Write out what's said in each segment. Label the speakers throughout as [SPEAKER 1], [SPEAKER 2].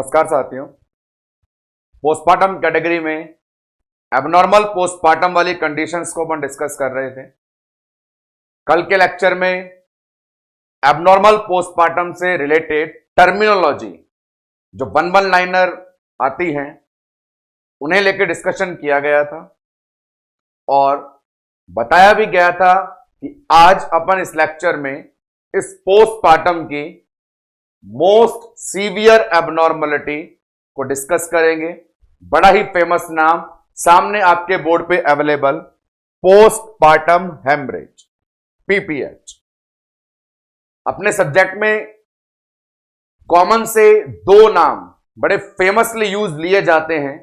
[SPEAKER 1] नमस्कार साथियों। Postmortem category में एबनॉर्मल पोस्टमार्टम वाली कंडीशंस को अपन डिस्कस कर रहे थे। कल के लेक्चर में एबनॉर्मल पोस्टमार्टम से रिलेटेड टर्मिनोलॉजी जो वन लाइनर आती हैं उन्हें लेकर डिस्कशन किया गया था और बताया भी गया था कि आज अपन इस लेक्चर में इस पोस्टमार्टम की मोस्ट सीवियर एबनॉर्मलिटी को डिस्कस करेंगे। बड़ा ही फेमस नाम सामने आपके बोर्ड पे अवेलेबल, पोस्टमार्टम हेमरेज, पीपीएच। अपने सब्जेक्ट में कॉमन से दो नाम बड़े फेमसली यूज लिए जाते हैं,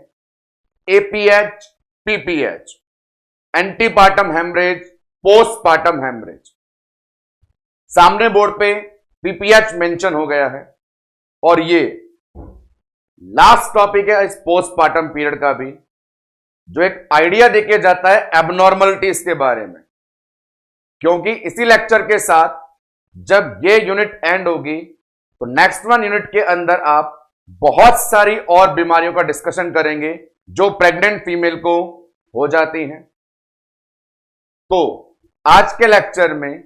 [SPEAKER 1] APH, PPH, antepartum haemorrhage, postmortem haemorrhage. सामने बोर्ड पे पीपीएच मेंशन हो गया है और ये लास्ट टॉपिक है इस पोस्टमार्टम पीरियड का भी, जो एक आइडिया देके जाता है एबनॉर्मलिटीज के बारे में। क्योंकि इसी लेक्चर के साथ जब ये यूनिट एंड होगी तो नेक्स्ट यूनिट के अंदर आप बहुत सारी और बीमारियों का डिस्कशन करेंगे जो प्रेग्नेंट फीमेल को हो जाती हैं। तो आज के लेक्चर में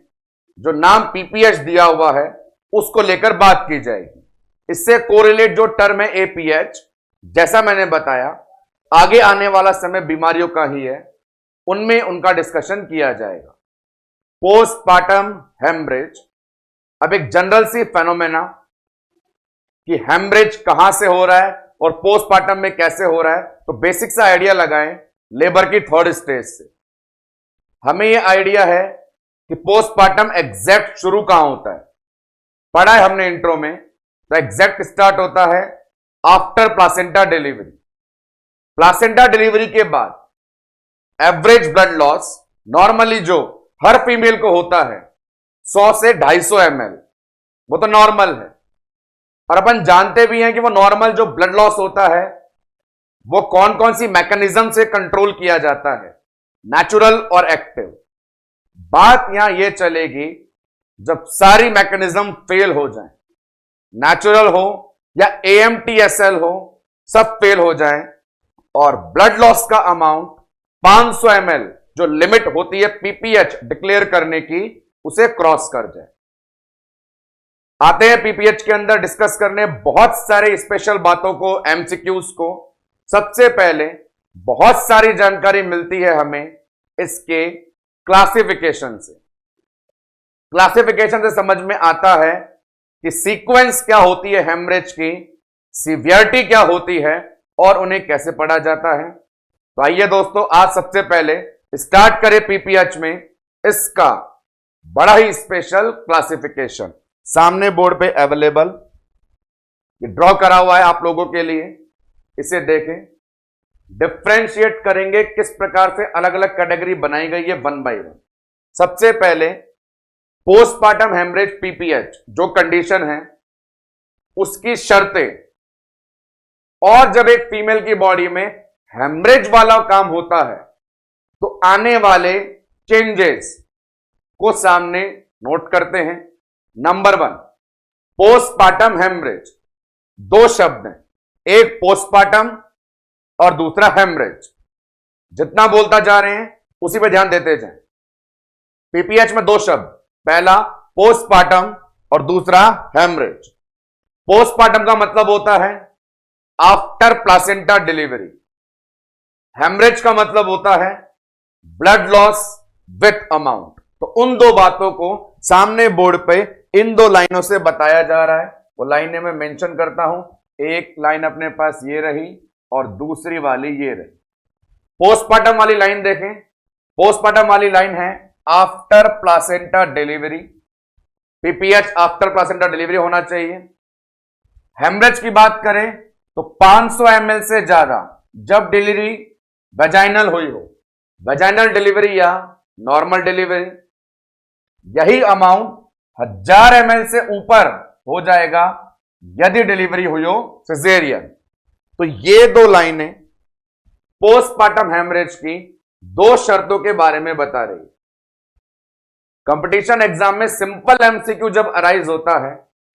[SPEAKER 1] जो नाम पीपीएच दिया हुआ है उसको लेकर बात की जाएगी। इससे कोरिलेट जो टर्म है एपीएच, जैसा मैंने बताया आगे आने वाला समय बीमारियों का ही है, उनमें उनका डिस्कशन किया जाएगा। पोस्टमार्टम हेमरेज अब एक जनरल सी फेनोमेना कि हेमरेज कहां से हो रहा है और पोस्टमार्टम में कैसे हो रहा है, तो बेसिक सा आइडिया लगाएं लेबर की थर्ड स्टेज से। हमें यह आइडिया है कि पोस्टमार्टम एग्जैक्ट शुरू कहां होता है, पढ़ा है हमने इंट्रो में। तो एग्जैक्ट स्टार्ट होता है after placenta delivery. Placenta delivery के बाद एवरेज ब्लड लॉस नॉर्मली जो हर फीमेल को होता है 100 से 250 ml, वो तो नॉर्मल है। और अपन जानते भी हैं कि वो नॉर्मल जो ब्लड लॉस होता है वो कौन कौन सी मैकेनिज्म से कंट्रोल किया जाता है, नेचुरल और एक्टिव। बात यहां यह चलेगी जब सारी मैकेनिज्म फेल हो जाए, नेचुरल हो या एएमटीएसएल हो, सब फेल हो जाए और ब्लड लॉस का अमाउंट 500 ml जो लिमिट होती है पीपीएच डिक्लेयर करने की, उसे क्रॉस कर जाए। आते हैं पीपीएच के अंदर डिस्कस करने बहुत सारे स्पेशल बातों को, एमसीक्यूज को। सबसे पहले बहुत सारी जानकारी मिलती है हमें इसके क्लासिफिकेशन से। क्लासिफिकेशन से समझ में आता है कि सीक्वेंस क्या होती है हेमरेज की, सीवियरिटी क्या होती है और उन्हें कैसे पढ़ा जाता है। तो आइए दोस्तों, आज सबसे पहले स्टार्ट करें पीपीएच में इसका बड़ा ही स्पेशल क्लासिफिकेशन। सामने बोर्ड पे अवेलेबल, ये ड्रॉ करा हुआ है आप लोगों के लिए, इसे देखें। डिफ्रेंशिएट करेंगे किस प्रकार से अलग अलग कैटेगरी बनाई गई है वन बाय वन। सबसे पहले पोस्टमार्टम हेमरेज पीपीएच जो कंडीशन है उसकी शर्तें, और जब एक फीमेल की बॉडी में हेमरेज वाला काम होता है तो आने वाले चेंजेस को सामने नोट करते हैं। Number 1, postmortem haemorrhage. दो शब्द हैं, एक पोस्टमार्टम और दूसरा हेमरेज। जितना बोलता जा रहे हैं उसी पे ध्यान देते जाएं। पीपीएच में दो शब्द, पहला पोस्टमार्टम और दूसरा हेमरेज। पोस्टमार्टम का मतलब होता है आफ्टर प्लासेंटा डिलीवरी। हेमरेज का मतलब होता है ब्लड लॉस विथ अमाउंट। तो उन दो बातों को सामने बोर्ड पे इन दो लाइनों से बताया जा रहा है। वो लाइनें मैं मेंशन करता हूं, एक लाइन अपने पास ये रही और दूसरी वाली ये रही। पोस्टमार्टम वाली लाइन देखें, पोस्टमार्टम वाली लाइन है after placenta delivery. PPH after placenta delivery होना चाहिए। हेमरेज की बात करें तो 500 ml से ज्यादा जब डिलीवरी वेजाइनल हुई हो, वेजाइनल डिलीवरी या नॉर्मल डिलीवरी, यही अमाउंट 1000 ml से ऊपर हो जाएगा यदि डिलीवरी हुई हो सिजेरियन। तो ये दो लाइनें पोस्टमार्टम हेमरेज की दो शर्तों के बारे में बता रही है। कंपटीशन एग्जाम में सिंपल एमसीक्यू जब अराइज होता है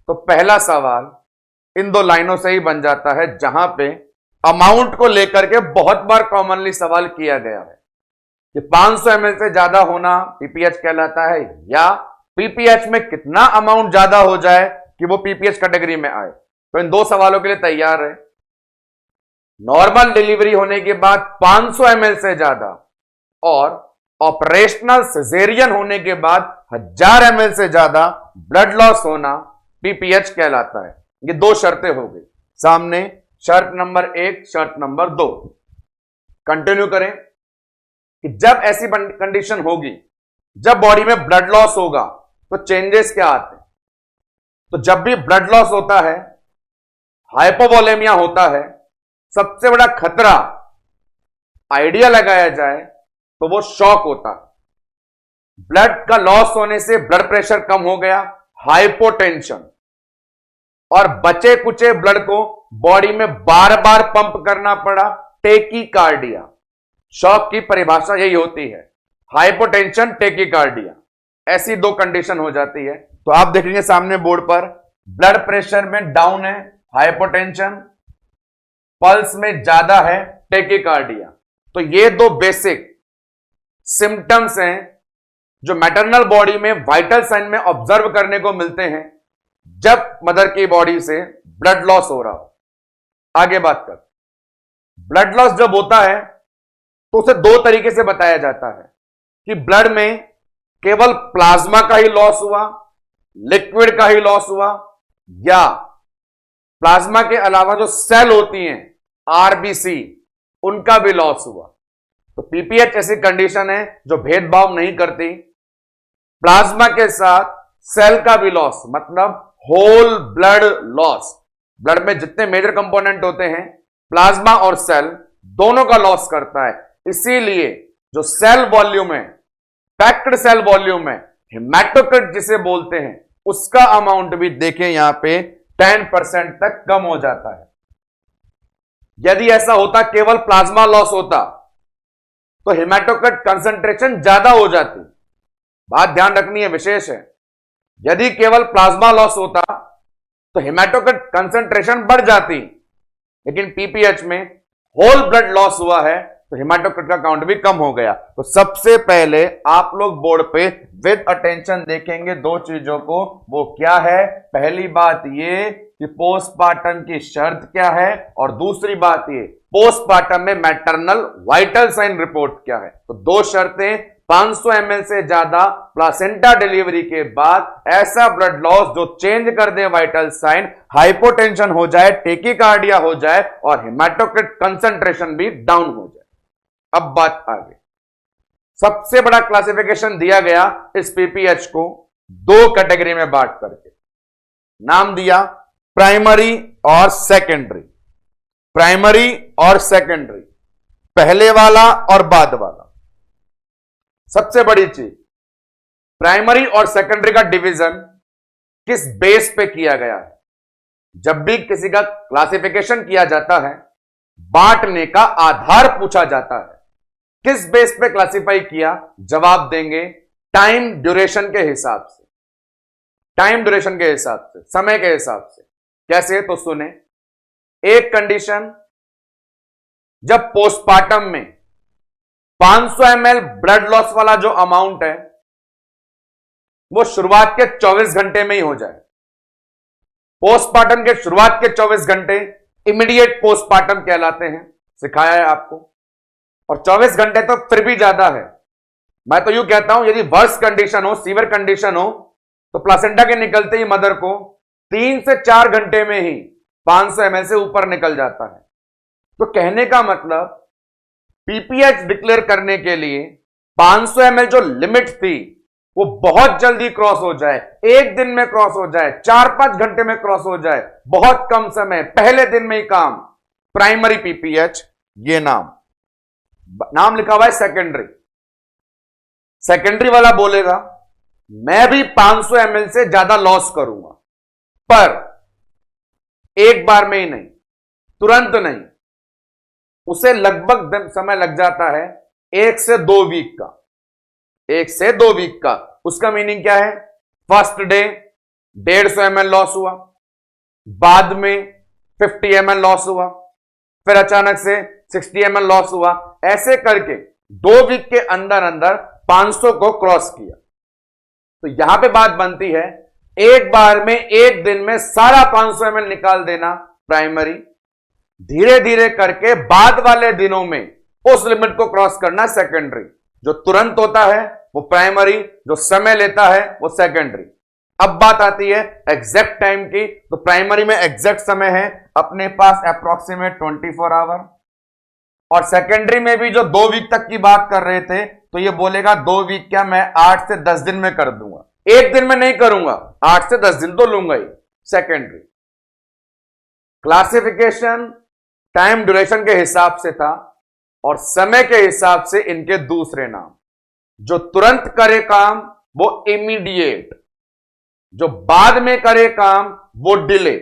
[SPEAKER 1] तो पहला सवाल इन दो लाइनों से ही बन जाता है, जहां पे अमाउंट को लेकर के बहुत बार कॉमनली सवाल किया गया है कि 500 ml से ज्यादा होना पीपीएच कहलाता है, या पीपीएच में कितना अमाउंट ज्यादा हो जाए कि वो पीपीएच कैटेगरी में आए। तो इन दो सवालों के लिए तैयार है। नॉर्मल डिलीवरी होने के बाद 500 ml से ज्यादा और ऑपरेशनल सिजेरियन होने के बाद 1000 ml से ज्यादा ब्लड लॉस होना पीपीएच कहलाता है। ये दो शर्तें हो गई सामने, शर्त नंबर 1, शर्त नंबर 2। कंटिन्यू करें कि जब ऐसी कंडीशन होगी, जब बॉडी में ब्लड लॉस होगा तो चेंजेस क्या आते हैं। तो जब भी ब्लड लॉस होता है, हाइपोवोलेमिया होता है, सबसे बड़ा खतरा आइडिया लगाया जाए तो वो शॉक होता है। ब्लड का लॉस होने से ब्लड प्रेशर कम हो गया, हाइपोटेंशन, और बचे कुचे ब्लड को बॉडी में बार बार पंप करना पड़ा, टेकीकार्डिया। शॉक की परिभाषा यही होती है, हाइपोटेंशन, टेकीकार्डिया, ऐसी दो कंडीशन हो जाती है। तो आप देखेंगे सामने बोर्ड पर ब्लड प्रेशर में डाउन है, हाइपोटेंशन, पल्स में ज्यादा है, टेकीकार्डिया। तो ये दो बेसिक सिम्टम्स हैं जो मैटरनल बॉडी में वाइटल साइन में ऑब्जर्व करने को मिलते हैं जब मदर की बॉडी से ब्लड लॉस हो रहा हो। आगे बात कर, ब्लड लॉस जब होता है तो उसे दो तरीके से बताया जाता है कि ब्लड में केवल प्लाज्मा का ही लॉस हुआ, लिक्विड का ही लॉस हुआ, या प्लाज्मा के अलावा जो सेल होती हैं आरबीसी, उनका भी लॉस हुआ। तो पीपीएच ऐसी कंडीशन है जो भेदभाव नहीं करती, प्लाज्मा के साथ सेल का भी लॉस, मतलब होल ब्लड लॉस। ब्लड में जितने मेजर कंपोनेंट होते हैं, प्लाज्मा और सेल दोनों का लॉस करता है। इसीलिए जो सेल वॉल्यूम है, पैक्ड सेल वॉल्यूम है, हेमाटोक्रिट जिसे बोलते हैं, उसका अमाउंट भी देखें यहां पे 10% तक कम हो जाता है। यदि ऐसा होता केवल प्लाज्मा लॉस होता तो हेमाटोक्रिट कंसंट्रेशन ज्यादा हो जाती। बात ध्यान रखनी है, विशेष है। यदि केवल प्लाज्मा लॉस होता तो हेमाटोक्रिट कंसंट्रेशन बढ़ जाती, लेकिन पीपीएच में होल ब्लड लॉस हुआ है तो हेमाटोक्रिट का काउंट भी कम हो गया। तो सबसे पहले आप लोग बोर्ड पे विद अटेंशन देखेंगे दो चीजों को। वो क्या है? पहली बात ये कि पोस्टमार्टम की शर्त क्या है, और दूसरी बात ये पोस्टमार्टम में मैटरनल वाइटल साइन रिपोर्ट क्या है। तो दो शर्तें, 500 ml से ज्यादा प्लासेंटा डिलीवरी के बाद ऐसा ब्लड लॉस जो चेंज कर दे वाइटल साइन, हाइपोटेंशन हो जाए, टेकीकार्डिया हो जाए और हेमाटोक्रिट कंसंट्रेशन भी डाउन हो जाए। अब बात आगे, सबसे बड़ा क्लासिफिकेशन दिया गया इस पीपीएच को दो कैटेगरी में बांट करके, नाम दिया प्राइमरी और सेकेंडरी। प्राइमरी और सेकेंडरी, पहले वाला और बाद वाला। सबसे बड़ी चीज, प्राइमरी और सेकेंडरी का डिवीजन किस बेस पे किया गया है। जब भी किसी का क्लासिफिकेशन किया जाता है, बांटने का आधार पूछा जाता है, किस बेस पे क्लासिफाई किया, जवाब देंगे टाइम ड्यूरेशन के हिसाब से। टाइम ड्यूरेशन के हिसाब से, समय के हिसाब से। कैसे? तो सुने, एक कंडीशन, जब पोस्टमार्टम में 500 ml ब्लड लॉस वाला जो अमाउंट है वो शुरुआत के 24 घंटे में ही हो जाए। पोस्टमार्टम के शुरुआत के 24 घंटे इमीडिएट पोस्टमार्टम कहलाते हैं, सिखाया है आपको। और 24 घंटे तो फिर भी ज्यादा है। मैं तो यूं कहता हूं, यदि वर्स कंडीशन हो, सीवियर कंडीशन हो, तो प्लासेंटा के निकलते ही मदर को 3 से 4 घंटे में ही 500 ml से ऊपर निकल जाता है। तो कहने का मतलब, पीपीएच डिक्लेयर करने के लिए 500 ml जो लिमिट थी वो बहुत जल्दी क्रॉस हो जाए, एक दिन में क्रॉस हो जाए, 4-5 घंटे में क्रॉस हो जाए, बहुत कम समय, पहले दिन में ही काम, प्राइमरी पीपीएच। ये नाम लिखा हुआ है सेकेंडरी। सेकेंडरी वाला बोलेगा मैं भी 500 ml से ज्यादा लॉस करूंगा, पर एक बार में ही नहीं, तुरंत नहीं, उसे लगभग समय लग जाता है 1 से 2 वीक का। 1 से 2 वीक का। उसका मीनिंग क्या है? फर्स्ट डे 150 ml लॉस हुआ, बाद में 50 ml लॉस हुआ, फिर अचानक से 60 ml लॉस हुआ, ऐसे करके 2 वीक के अंदर अंदर 500 को क्रॉस किया। तो यहां पे बात बनती है, एक बार में एक दिन में सारा 500 ml निकाल देना प्राइमरी, धीरे धीरे करके बाद वाले दिनों में उस लिमिट को क्रॉस करना सेकेंडरी। जो तुरंत होता है वो प्राइमरी, जो समय लेता है वो सेकेंडरी। अब बात आती है एग्जैक्ट टाइम की, तो प्राइमरी में एग्जैक्ट समय है अपने पास अप्रोक्सीमेट 24 आवर, और सेकेंडरी में भी जो 2 वीक तक की बात कर रहे थे, तो ये बोलेगा 2 वीक क्या, मैं 8 से 10 दिन में कर दूंगा, एक दिन में नहीं करूंगा, 8 से 10 दिन तो लूंगा ही। सेकेंडरी क्लासिफिकेशन टाइम ड्यूरेशन के हिसाब से था और समय के हिसाब से इनके दूसरे नाम। जो तुरंत करे काम वो इमीडिएट, जो बाद में करे काम वो डिले।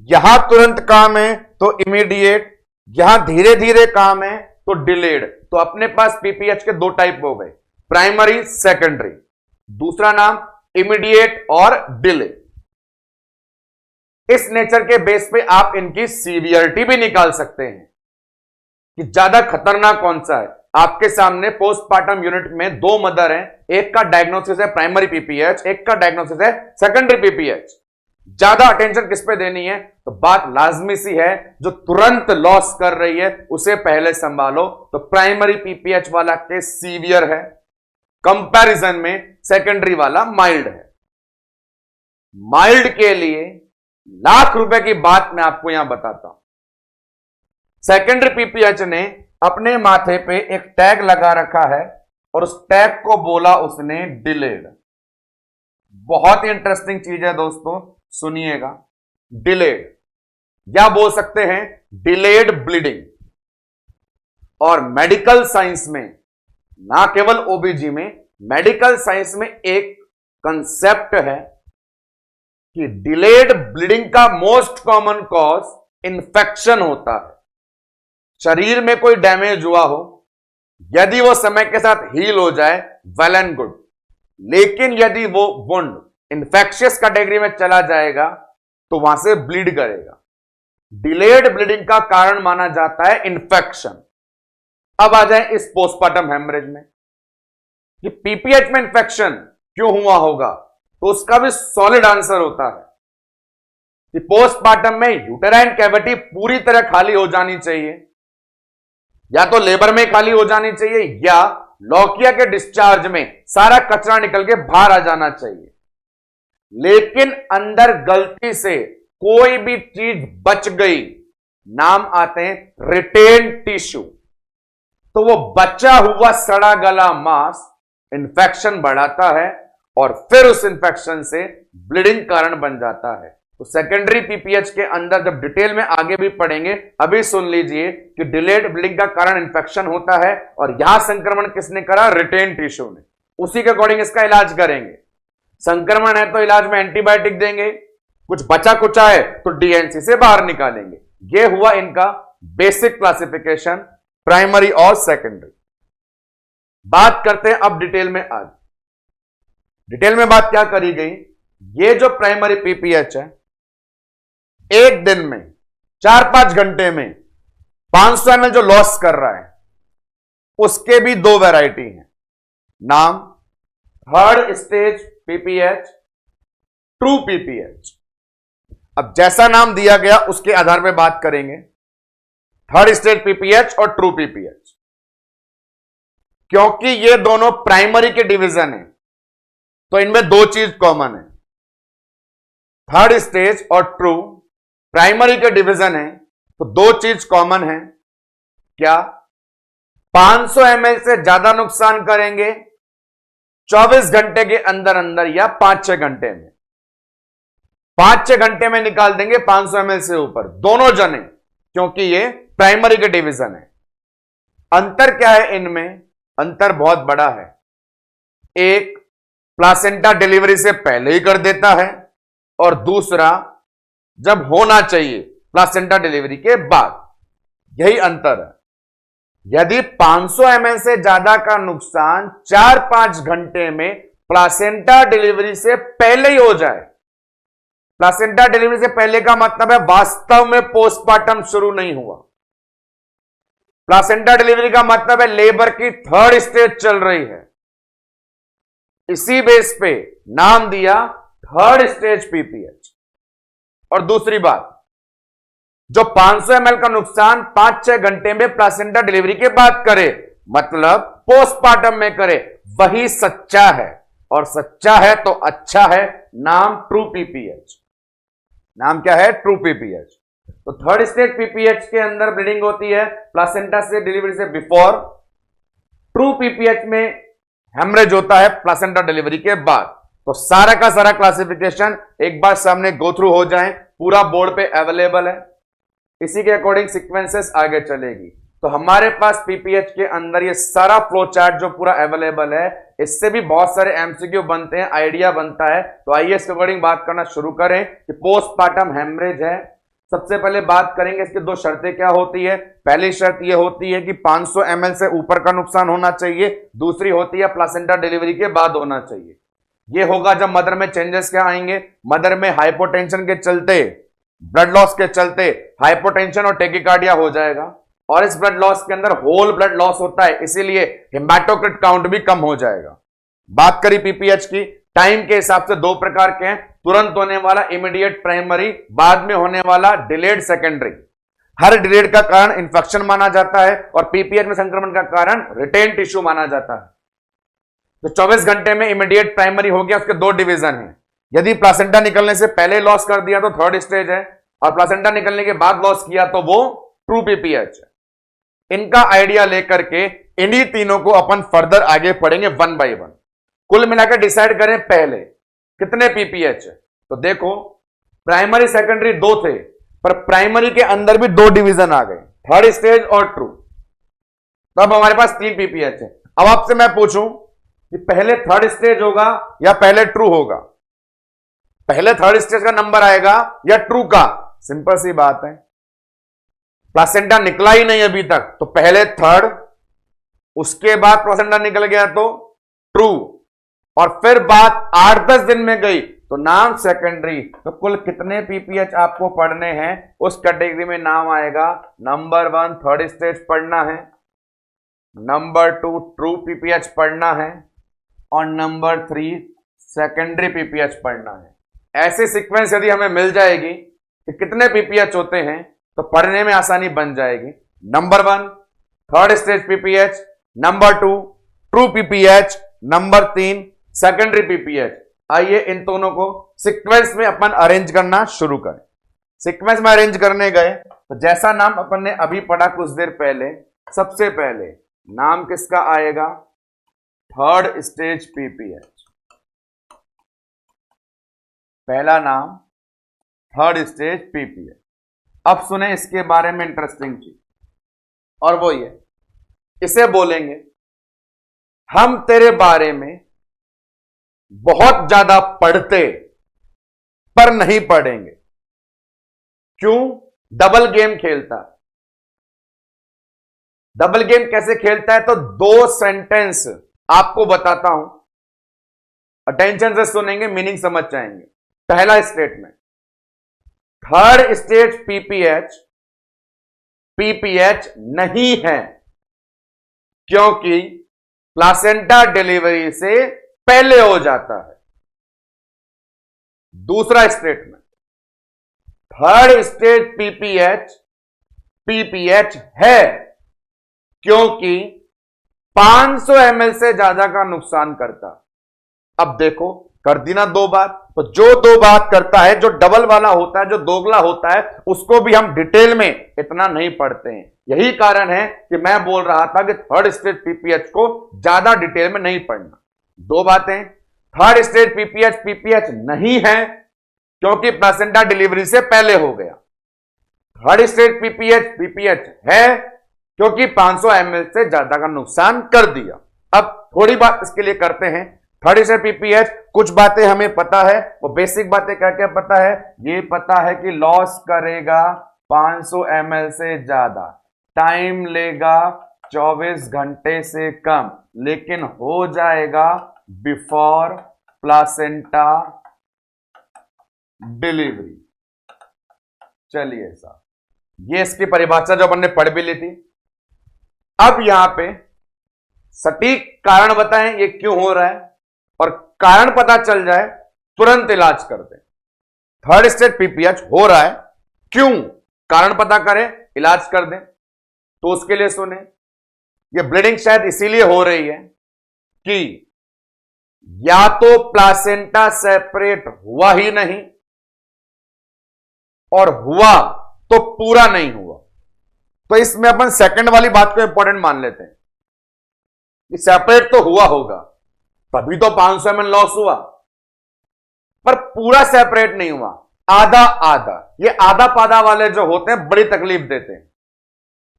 [SPEAKER 1] यहां तुरंत काम है तो इमीडिएट, यहां धीरे धीरे काम है तो डिलेड। तो अपने पास पीपीएच के 2 टाइप हो गए, प्राइमरी सेकेंडरी। दूसरा नाम इमीडिएट और डिले। इस नेचर के बेस पे आप इनकी सीवियरिटी भी निकाल सकते हैं कि ज्यादा खतरनाक कौन सा है। आपके सामने पोस्टमार्टम यूनिट में 2 मदर हैं, एक का डायग्नोसिस है प्राइमरी पीपीएच, एक का डायग्नोसिस है सेकेंडरी पीपीएच। ज्यादा अटेंशन किस पे देनी है, तो बात लाजमी सी है, जो तुरंत लॉस कर रही है उसे पहले संभालो। तो प्राइमरी पीपीएच वाला केस सीवियर है, कंपैरिजन में सेकेंडरी वाला माइल्ड है। माइल्ड के लिए लाख रुपए की बात मैं आपको यहां बताता हूं। सेकेंडरी पीपीएच ने अपने माथे पे एक टैग लगा रखा है और उस टैग को बोला उसने डिलेड। बहुत ही इंटरेस्टिंग चीज है दोस्तों, सुनिएगा। डिलेड या बोल सकते हैं डिलेड ब्लीडिंग। और मेडिकल साइंस में, ना केवल ओबीजी में, मेडिकल साइंस में एक कंसेप्ट है कि डिलेड ब्लीडिंग का मोस्ट कॉमन कॉज इन्फेक्शन होता है। शरीर में कोई डैमेज हुआ हो, यदि वो समय के साथ हील हो जाए वेल एंड गुड, लेकिन यदि वो वुंड इन्फेक्शियस कैटेगरी में चला जाएगा तो वहां से ब्लीड करेगा। डिलेड ब्लीडिंग का कारण माना जाता है इन्फेक्शन। अब आ जाए इस पोस्टमार्टम हेमरेज में कि पीपीएच में इन्फेक्शन क्यों हुआ होगा, तो उसका भी सॉलिड आंसर होता है कि पोस्टमार्टम में यूटेराइन कैविटी पूरी तरह खाली हो जानी चाहिए, या तो लेबर में खाली हो जानी चाहिए, या लौकिया के डिस्चार्ज में सारा कचरा निकल के बाहर आ जाना चाहिए। लेकिन अंदर गलती से कोई भी चीज बच गई, नाम आते हैं रिटेन टिश्यू। तो वो बचा हुआ सड़ा गला मांस इन्फेक्शन बढ़ाता है और फिर उस इन्फेक्शन से ब्लीडिंग कारण बन जाता है। तो सेकेंडरी पीपीएच के अंदर जब डिटेल में आगे भी पढ़ेंगे, अभी सुन लीजिए कि डिलेड ब्लीडिंग का कारण इन्फेक्शन होता है और यहां संक्रमण किसने करा, रिटेन टिश्यू ने। उसी के अकॉर्डिंग इसका इलाज करेंगे। संक्रमण है तो इलाज में एंटीबायोटिक देंगे, कुछ बचा कुचा है तो डीएनसी से बाहर निकालेंगे। यह हुआ इनका बेसिक क्लासिफिकेशन प्राइमरी और सेकेंडरी। बात करते हैं अब डिटेल में। आज डिटेल में बात क्या करी गई, ये जो प्राइमरी पीपीएच है, एक दिन में 4-5 घंटे में 500 ml जो लॉस कर रहा है, उसके भी 2 वैरायटी हैं। नाम third stage PPH, true PPH. अब जैसा नाम दिया गया उसके आधार पर बात करेंगे, थर्ड स्टेज पीपीएच और ट्रू पीपीएच। क्योंकि ये दोनों प्राइमरी के डिवीजन है तो इनमें 2 चीज कॉमन है। थर्ड स्टेज और ट्रू प्राइमरी के डिवीजन है तो 2 चीज कॉमन है। क्या? 500 ml से ज्यादा नुकसान करेंगे 24 घंटे के अंदर अंदर या 5-6 घंटे में। 5-6 घंटे में निकाल देंगे 500 ml से ऊपर, दोनों जने, क्योंकि ये प्राइमरी के डिवीजन है। अंतर क्या है इनमें? अंतर बहुत बड़ा है। एक प्लासेंटा डिलीवरी से पहले ही कर देता है और दूसरा जब होना चाहिए प्लासेंटा डिलीवरी के बाद। यही अंतर है। यदि 500 ml से ज्यादा का नुकसान 4-5 घंटे में प्लासेंटा डिलीवरी से पहले ही हो जाए प्लासेंटा डिलीवरी से पहले का मतलब है वास्तव में पोस्टमार्टम शुरू नहीं हुआ। प्लासेंटा डिलीवरी का मतलब है लेबर की थर्ड स्टेज चल रही है। इसी बेस पे नाम दिया थर्ड स्टेज पीपीएच। और दूसरी बात, जो 500 ml का नुकसान 5-6 घंटे में प्लासेंटा डिलीवरी के बाद करे, मतलब पोस्टमार्टम में करे, वही सच्चा है। और सच्चा है तो अच्छा है, नाम ट्रू पीपीएच। नाम क्या है? True PPH. तो थर्ड स्टेज पीपीएच के अंदर ब्लीडिंग होती है प्लासेंटा से डिलीवरी से बिफोर। ट्रू पीपीएच में हेमरेज होता है प्लासेंटा डिलीवरी के बाद। तो सारा का सारा क्लासिफिकेशन एक बार सामने गो थ्रू हो जाए, पूरा बोर्ड पे अवेलेबल है। इसी के अकॉर्डिंग सीक्वेंसेस आगे चलेगी। तो हमारे पास पीपीएच के अंदर ये सारा फ्लो चार्ट जो पूरा अवेलेबल है, इससे भी बहुत सारे एमसीक्यू बनते हैं, आइडिया बनता है। तो आइए इसके अकॉर्डिंग बात करना शुरू करें कि पोस्टमार्टम हेमरेज है। सबसे पहले बात करेंगे इसकी दो शर्तें क्या होती है। पहली शर्त यह होती है कि 500 ml से ऊपर का नुकसान होना चाहिए। दूसरी होती है प्लासेंटा डिलीवरी के बाद होना चाहिए। यह होगा जब मदर में चेंजेस क्या आएंगे, मदर में हाइपोटेंशन के चलते, ब्लड लॉस के चलते हाइपोटेंशन और टेकिकार्डिया हो जाएगा। और इस ब्लड लॉस के अंदर होल ब्लड लॉस होता है, इसीलिए हेमाटोक्रिट काउंट भी कम हो जाएगा। बात करी पीपीएच की, टाइम के हिसाब से दो प्रकार के हैं, तुरंत होने वाला इमीडिएट प्राइमरी, बाद में होने वाला डिलेड सेकेंडरी। हर डिलेड का कारण इंफेक्शन माना जाता है और पीपीएच में संक्रमण का कारण रिटेन टिश्यू माना जाता है। तो 24 घंटे में इमीडिएट प्राइमरी हो गया, उसके दो डिवीजन हैं। यदि प्लासेंटा निकलने से पहले लॉस कर दिया तो थर्ड स्टेज है, और प्लासेंटा निकलने के बाद लॉस किया तो वो ट्रू पीपीएच है। इनका आइडिया लेकर के इन्हीं तीनों को अपन फर्दर आगे पढ़ेंगे वन बाय वन। कुल मिलाकर डिसाइड करें पहले कितने पीपीएच है। तो देखो, प्राइमरी सेकेंडरी दो थे, पर प्राइमरी के अंदर भी दो डिवीजन आ गए, थर्ड स्टेज और ट्रू। तो अब हमारे पास 3 पीपीएच है। अब आपसे मैं पूछूं कि पहले थर्ड स्टेज होगा या पहले ट्रू होगा? पहले थर्ड स्टेज का नंबर आएगा या ट्रू का? सिंपल सी बात है, प्लासेंटा निकला ही नहीं अभी तक, तो पहले थर्ड, उसके बाद प्लासेंटा निकल गया तो ट्रू, और फिर बात 8-10 दिन में गई तो नाम सेकेंडरी। तो कुल कितने पीपीएच आपको पढ़ने हैं उस कैटेगरी में नाम आएगा। नंबर 1 थर्ड स्टेज पढ़ना है, नंबर 2 ट्रू पीपीएच पढ़ना है, और नंबर 3 सेकेंडरी पीपीएच पढ़ना है। ऐसे सीक्वेंस यदि हमें मिल जाएगी कि कितने पीपीएच होते हैं तो पढ़ने में आसानी बन जाएगी। Number 1 third stage PPH, number 2 true PPH, number 3 secondary PPH. आइए इन दोनों को सीक्वेंस में अपन अरेंज करना शुरू करें। सीक्वेंस में अरेंज करने गए तो जैसा नाम अपन ने अभी पढ़ा कुछ देर पहले, सबसे पहले नाम किसका आएगा? Third stage PPH. पहला नाम थर्ड स्टेज पीपीएच। अब सुने इसके बारे में इंटरेस्टिंग चीज, और वो ये, इसे बोलेंगे हम तेरे बारे में बहुत ज्यादा पढ़ते पर नहीं पढ़ेंगे। क्यों? डबल गेम खेलता है। डबल गेम कैसे खेलता है? तो 2 सेंटेंस आपको बताता हूं, अटेंशन से सुनेंगे, मीनिंग समझ जाएंगे। पहला स्टेटमेंट, थर्ड स्टेज पीपीएच नहीं है क्योंकि प्लासेंटा डिलीवरी से पहले हो जाता है। दूसरा स्टेटमेंट, थर्ड स्टेज पीपीएच है क्योंकि 500 ml से ज्यादा का नुकसान करता। अब देखो, कर दी ना 2 बात। तो जो 2 बात करता है, जो डबल वाला होता है, जो दोगला होता है, उसको भी हम डिटेल में इतना नहीं पढ़ते हैं। यही कारण है कि मैं बोल रहा था कि थर्ड स्टेज पीपीएच को ज्यादा डिटेल में नहीं पढ़ना। 2 बातें, थर्ड स्टेज पीपीएच नहीं है क्योंकि प्लासेंटा डिलीवरी से पहले हो गया। थर्ड स्टेज पीपीएच है क्योंकि 500 ml से ज्यादा का नुकसान कर दिया। अब थोड़ी बात इसके लिए करते हैं। थर्ड स्टेज पीपीएच, कुछ बातें हमें पता है। वो बेसिक बातें क्या क्या पता है? ये पता है कि लॉस करेगा 500 ml से ज्यादा, टाइम लेगा 24 घंटे से कम, लेकिन हो जाएगा बिफोर प्लासेंटा डिलीवरी। चलिए साहब, ये इसकी परिभाषा जो अपन ने पढ़ भी ली थी। अब यहां पे सटीक कारण बताएं ये क्यों हो रहा है, और कारण पता चल जाए तुरंत इलाज कर दें। थर्ड स्टेज पीपीएच हो रहा है क्यों, कारण पता करें, इलाज कर दें। तो उसके लिए सुने, ये ब्लीडिंग शायद इसीलिए हो रही है कि या तो प्लासेंटा सेपरेट हुआ ही नहीं, और हुआ तो पूरा नहीं हुआ। तो इसमें अपन सेकंड वाली बात को इंपॉर्टेंट मान लेते हैं कि सेपरेट तो हुआ होगा, तभी तो 500 ml लॉस हुआ, पर पूरा सेपरेट नहीं हुआ, आधा आधा। ये आधा पाधा वाले जो होते हैं बड़ी तकलीफ देते हैं।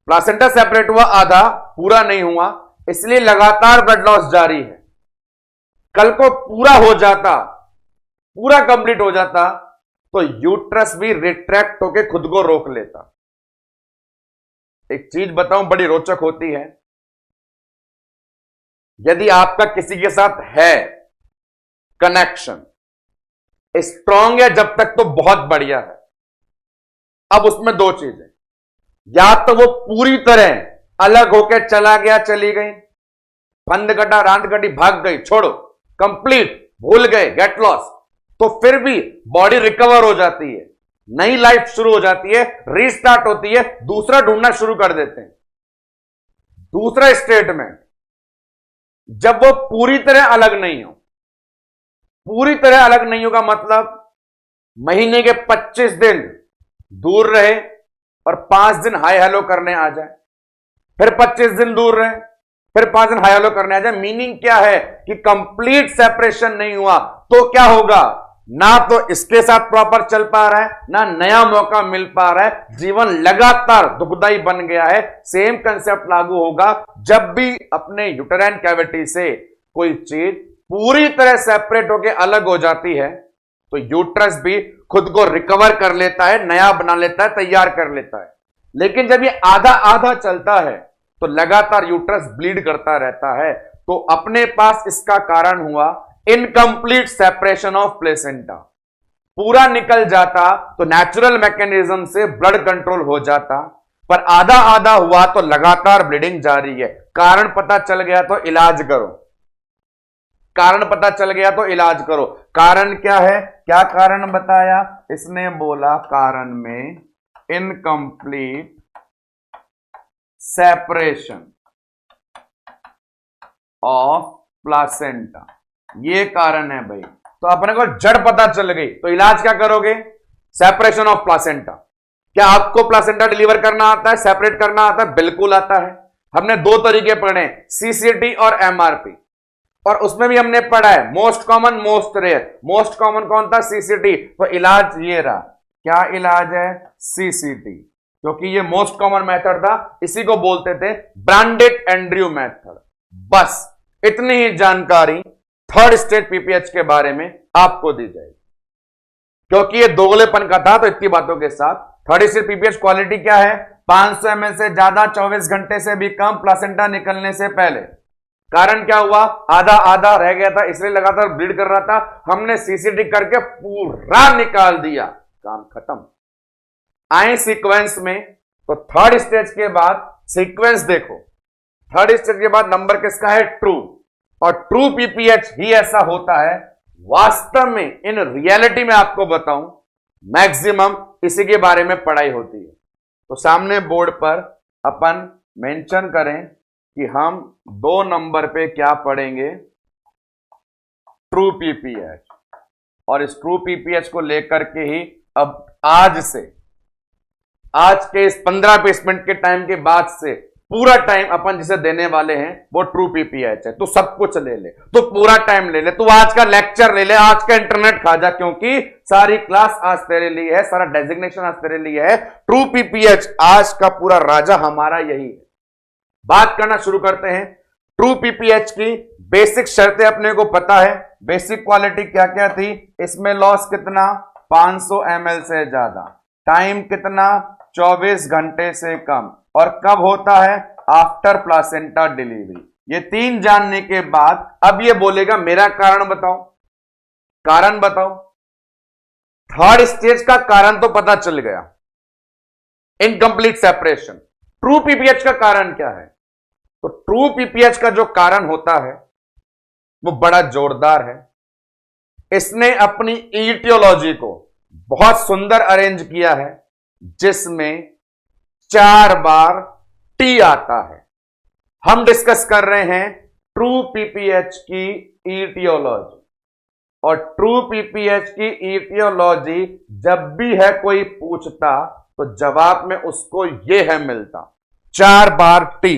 [SPEAKER 1] प्लासेंटा सेपरेट हुआ आधा, पूरा नहीं हुआ, इसलिए लगातार ब्लड लॉस जारी है। कल को पूरा हो जाता, पूरा कंप्लीट हो जाता, तो यूट्रस भी रिट्रैक्ट होकर खुद को रोक लेता। एक चीज बताऊं, बड़ी रोचक होती है। यदि आपका किसी के साथ है कनेक्शन, स्ट्रांग है जब तक तो बहुत बढ़िया है। अब उसमें दो चीजें, या तो वो पूरी तरह अलग होकर चला गया, चली गई, फंद कटा, रांद कटी, भाग गई, छोड़ो, कंप्लीट भूल गए, गेट लॉस, तो फिर भी बॉडी रिकवर हो जाती है, नई लाइफ शुरू हो जाती है, रीस्टार्ट होती है, दूसरा ढूंढना शुरू कर देते हैं। दूसरा स्टेटमेंट, जब वो पूरी तरह अलग नहीं हो, पूरी तरह अलग नहीं होगा मतलब महीने के 25 दिन दूर रहे और 5 दिन हाय हेलो करने आ जाए, फिर 25 दिन दूर रहे, फिर 5 दिन हाय हेलो करने आ जाए। मीनिंग क्या है कि कंप्लीट सेपरेशन नहीं हुआ, तो क्या होगा, ना तो इसके साथ प्रॉपर चल पा रहा है, ना नया मौका मिल पा रहा है, जीवन लगातार दुखदाई बन गया है। सेम कंसेप्ट लागू होगा जब भी अपने यूटेराइन कैविटी से कोई चीज पूरी तरह सेपरेट होकर अलग हो जाती है, तो यूट्रस भी खुद को रिकवर कर लेता है, नया बना लेता है, तैयार कर लेता है। लेकिन जब ये आधा आधा चलता है तो लगातार यूट्रस ब्लीड करता रहता है। तो अपने पास इसका कारण हुआ इनकंप्लीट सेपरेशन ऑफ प्लेसेंटा। पूरा निकल जाता तो नेचुरल मैकेनिज्म से ब्लड कंट्रोल हो जाता, पर आधा आधा हुआ तो लगातार ब्लीडिंग जारी है। कारण पता चल गया तो इलाज करो, कारण पता चल गया तो इलाज करो। कारण क्या है, क्या कारण बताया इसने, बोला कारण में इनकंप्लीट सेपरेशन ऑफ प्लासेंटा, ये कारण है भाई। तो अपने को जड़ पता चल गई तो इलाज क्या करोगे, सेपरेशन ऑफ प्लासेंटा। क्या आपको प्लासेंटा डिलीवर करना आता है, सेपरेट करना आता है? बिल्कुल आता है। हमने दो तरीके पढ़े, सीसीटी और एमआरपी, और उसमें भी हमने पढ़ा है most common most rare. Most common कौन था, सीसीटी। तो इलाज ये रहा, क्या इलाज है, सीसीटी, क्योंकि ये मोस्ट कॉमन मेथड था, इसी को बोलते थे ब्रांडेड एंड्रयू मेथड। बस इतनी ही जानकारी थर्ड स्टेज पीपीएच के बारे में आपको दी जाएगी, क्योंकि ये दोगलेपन का था। तो इतनी बातों के साथ थर्ड स्टेज पीपीएच क्वालिटी क्या है, 500 ml से ज्यादा 24 घंटे से भी कम प्लासेंटा निकलने से पहले। कारण क्या हुआ, आधा आधा रह गया था, इसलिए लगातार ब्लीड कर रहा था, हमने सीसीटी करके पूरा निकाल दिया, काम खत्म। आए सीक्वेंस में, तो थर्ड स्टेज के बाद सीक्वेंस देखो, थर्ड स्टेज के बाद नंबर किसका है, ट्रू। और ट्रू पीपीएच ही ऐसा होता है, वास्तव में इन रियलिटी में आपको बताऊं मैक्सिमम इसी के बारे में पढ़ाई होती है। तो सामने बोर्ड पर अपन मेंशन करें कि हम 2 नंबर पे क्या पढ़ेंगे, ट्रू पीपीएच। और इस ट्रू पीपीएच को लेकर के ही अब आज से, आज के इस 15-20 मिनट के टाइम के बाद से पूरा टाइम अपन जिसे देने वाले हैं वो ट्रू पीपीएच है। तो सब कुछ ले ले, तो पूरा टाइम ले ले, तू आज का लेक्चर ले ले, आज का इंटरनेट खा जा, क्योंकि सारी क्लास आज तेरे लिए है, सारा डेजिग्नेशन आज तेरे लिए है। ट्रू पीपीएच आज का पूरा राजा हमारा यही है। बात करना शुरू करते हैं ट्रू पीपीएच की। बेसिक शर्तें अपने को पता है, बेसिक क्वालिटी क्या क्या थी, इसमें लॉस कितना, 500 ml से ज्यादा, टाइम कितना, 24 घंटे से कम, और कब होता है, आफ्टर प्लासेंटा डिलीवरी। ये 3 जानने के बाद अब ये बोलेगा मेरा कारण बताओ, कारण बताओ। थर्ड स्टेज का कारण तो पता चल गया, इनकंप्लीट सेपरेशन। ट्रू पीपीएच का कारण क्या है? तो ट्रू पीपीएच का जो कारण होता है वो बड़ा जोरदार है। इसने अपनी ईटियोलॉजी को बहुत सुंदर अरेंज किया है, जिसमें 4 बार टी आता है। हम डिस्कस कर रहे हैं ट्रू पीपीएच की ईटियोलॉजी, और ट्रू पीपीएच की ईटियोलॉजी जब भी है कोई पूछता तो जवाब में उसको यह है मिलता, 4 बार टी।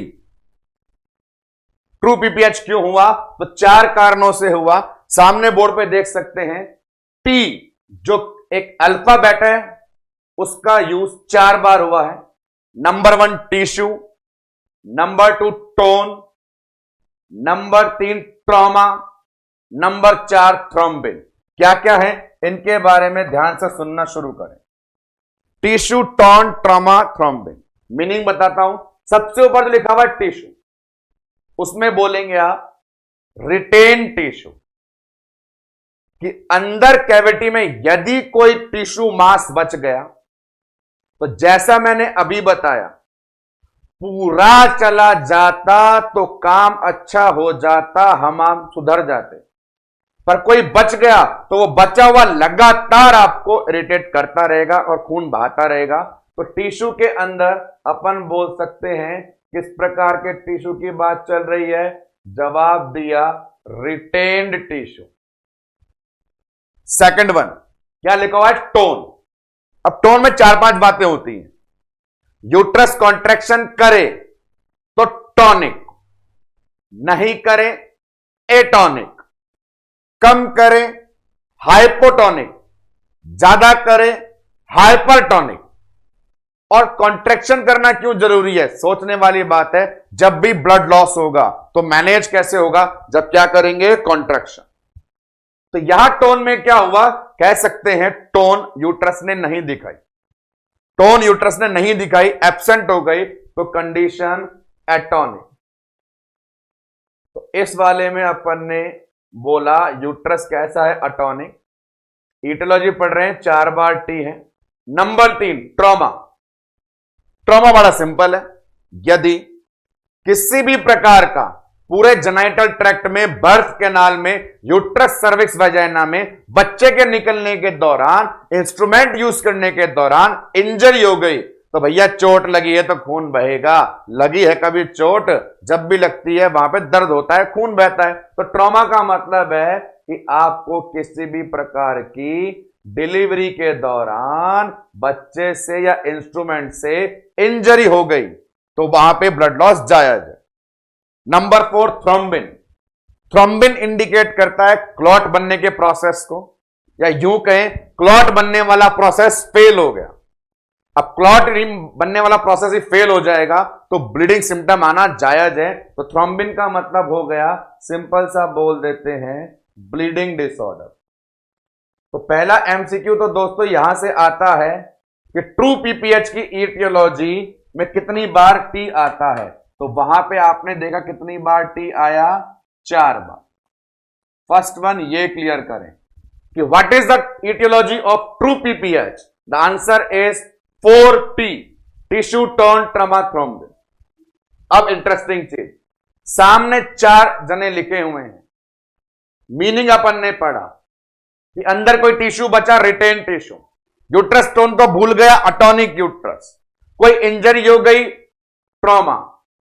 [SPEAKER 1] ट्रू पीपीएच क्यों हुआ? तो 4 कारणों से हुआ। सामने बोर्ड पे देख सकते हैं, टी जो एक अल्फाबेट है उसका यूज 4 बार हुआ है। Number 1 tissue, number 2 tone, number 3 trauma, number 4 thrombin. क्या क्या है इनके बारे में ध्यान से सुनना शुरू करें। Tissue, tone, trauma, thrombin. Meaning बताता हूं। सबसे ऊपर जो लिखा हुआ है टिश्यू, उसमें बोलेंगे आप रिटेन टिश्यू, कि अंदर कैविटी में यदि कोई टिश्यू मास बच गया तो जैसा मैंने अभी बताया, पूरा चला जाता तो काम अच्छा हो जाता, हम सुधर जाते। पर कोई बच गया तो वो बचा हुआ लगातार आपको इरिटेट करता रहेगा और खून बहाता रहेगा। तो टिश्यू के अंदर अपन बोल सकते हैं किस प्रकार के टिश्यू की बात चल रही है? जवाब दिया, रिटेन्ड टिश्यू। सेकंड वन क्या लिखा हुआ है? टोन। अब टोन में 4-5 बातें होती हैं। यूट्रस कॉन्ट्रैक्शन करे तो टॉनिक, नहीं करे एटॉनिक, कम करे हाइपोटोनिक, ज्यादा करे हाइपरटोनिक। और कॉन्ट्रैक्शन करना क्यों जरूरी है? सोचने वाली बात है। जब भी ब्लड लॉस होगा तो मैनेज कैसे होगा? जब क्या करेंगे? कॉन्ट्रैक्शन। तो यहां टोन में क्या हुआ? कह सकते हैं टोन यूट्रस ने नहीं दिखाई, टोन यूट्रस ने नहीं दिखाई, एब्सेंट हो गई, तो कंडीशन एटॉनिक। तो इस वाले में अपन ने बोला यूट्रस कैसा है? अटॉनिक। ईटियोलॉजी पढ़ रहे हैं, 4 बार टी है। Number 3 trauma. ट्रॉमा बड़ा सिंपल है। यदि किसी भी प्रकार का पूरे जेनाइटल ट्रैक्ट में, बर्थ कैनाल में, यूट्रस सर्विक्स वजाइना में बच्चे के निकलने के दौरान, इंस्ट्रूमेंट यूज करने के दौरान इंजरी हो गई, तो भैया चोट लगी है तो खून बहेगा। लगी है कभी चोट? जब भी लगती है वहां पे दर्द होता है, खून बहता है। तो ट्रॉमा का मतलब है कि आपको किसी भी प्रकार की डिलीवरी के दौरान बच्चे से या इंस्ट्रूमेंट से इंजरी हो गई तो वहां पे ब्लड लॉस जायज है। Number 4 thrombin. थ्रोम्बिन इंडिकेट करता है क्लॉट बनने के प्रोसेस को, या यूं कहें क्लॉट बनने वाला प्रोसेस फेल हो गया। अब क्लॉट बनने वाला प्रोसेस ही फेल हो जाएगा तो ब्लीडिंग सिम्टम आना जायज है। तो थ्रोम्बिन का मतलब हो गया, सिंपल सा बोल देते हैं, ब्लीडिंग डिसऑर्डर। तो पहला एमसीक्यू तो दोस्तों यहां से आता है कि ट्रू पीपीएच की ईटियोलॉजी में कितनी बार टी आता है। तो वहां पे आपने देखा कितनी बार टी आया? 4 बार। फर्स्ट वन ये क्लियर करें कि what is the aetiology of true PPH? The answer is 4T, tissue, tone, trauma, thrombin. अब इंटरेस्टिंग चीज, सामने 4 जने लिखे हुए हैं। मीनिंग अपन ने पढ़ा कि अंदर कोई टिश्यू बचा, रिटेन टिश्यू। यूट्रस टोन तो भूल गया, अटॉनिक यूट्रस। कोई इंजरी हो गई, ट्रॉमा,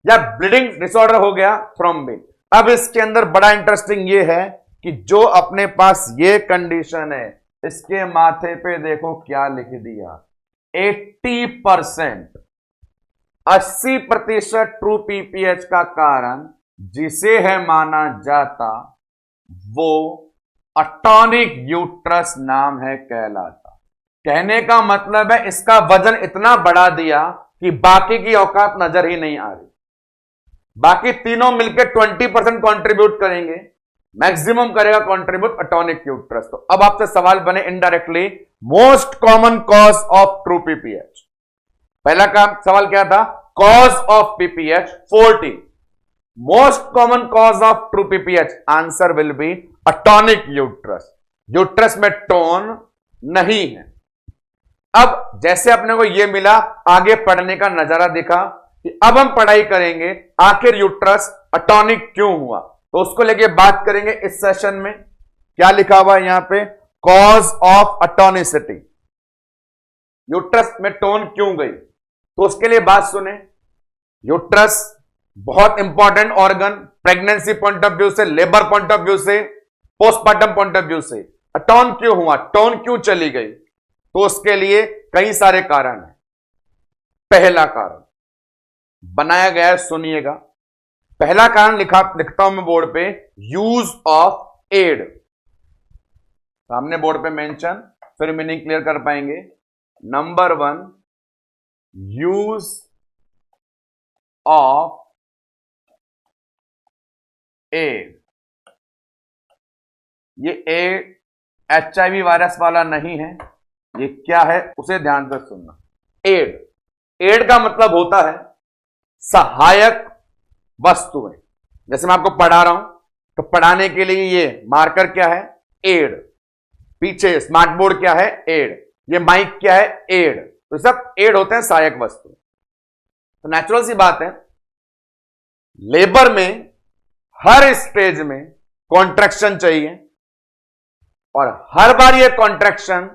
[SPEAKER 1] या ब्लीडिंग डिसऑर्डर हो गया, थ्रोम्बिन। अब इसके अंदर बड़ा इंटरेस्टिंग ये है कि जो अपने पास ये कंडीशन है, इसके माथे पे देखो क्या लिख दिया, 80%, 80% ट्रू पीपीएच का कारण जिसे है माना जाता वो अटॉनिक यूट्रस नाम है कहलाता। कहने का मतलब है इसका वजन इतना बढ़ा दिया कि बाकी की औकात नजर ही नहीं आ रही। बाकी तीनों मिलकर 20% कंट्रीब्यूट करेंगे, मैक्सिमम करेगा कंट्रीब्यूट अटॉनिक यूट्रस। तो अब आपसे सवाल बने indirectly, most common cause of true PPH. पहला का सवाल क्या था? Cause of PPH 40। Most common cause of true PPH, answer will be atonic uterus. Uterus में टोन, नहीं है। अब जैसे अपने को यह मिला, आगे पढ़ने का नजारा दिखा कि अब हम पढ़ाई करेंगे आखिर यूट्रस अटॉनिक क्यों हुआ, तो उसको लेके बात करेंगे इस सेशन में। क्या लिखा हुआ है यहां पे, कॉज ऑफ अटोनिसिटी, यूट्रस में टोन क्यों गई, तो उसके लिए बात सुने। यूट्रस बहुत important organ, pregnancy point of view से, लेबर पॉइंट ऑफ व्यू से, पोस्टमार्टम पॉइंट ऑफ व्यू से। अटोन क्यों हुआ, टोन क्यों चली गई, तो उसके लिए कई सारे कारण हैं। पहला कारण बनाया गया है, सुनिएगा। पहला कारण लिखता हूं मैं बोर्ड पे, यूज ऑफ एड, सामने बोर्ड पे मेंशन, फिर मीनिंग क्लियर कर पाएंगे। Number 1, use of aid. ये एड HIV वायरस वाला नहीं है, ये क्या है उसे ध्यान से सुनना। एड का मतलब होता है सहायक वस्तुएं। जैसे मैं आपको पढ़ा रहा हूं, तो पढ़ाने के लिए ये मार्कर क्या है, एड, पीछे स्मार्ट बोर्ड क्या है, एड, ये माइक क्या है, एड, तो सब एड होते हैं, सहायक वस्तु। तो नेचुरल सी बात है, लेबर में हर स्टेज में कॉन्ट्रैक्शन चाहिए, और हर बार ये कॉन्ट्रैक्शन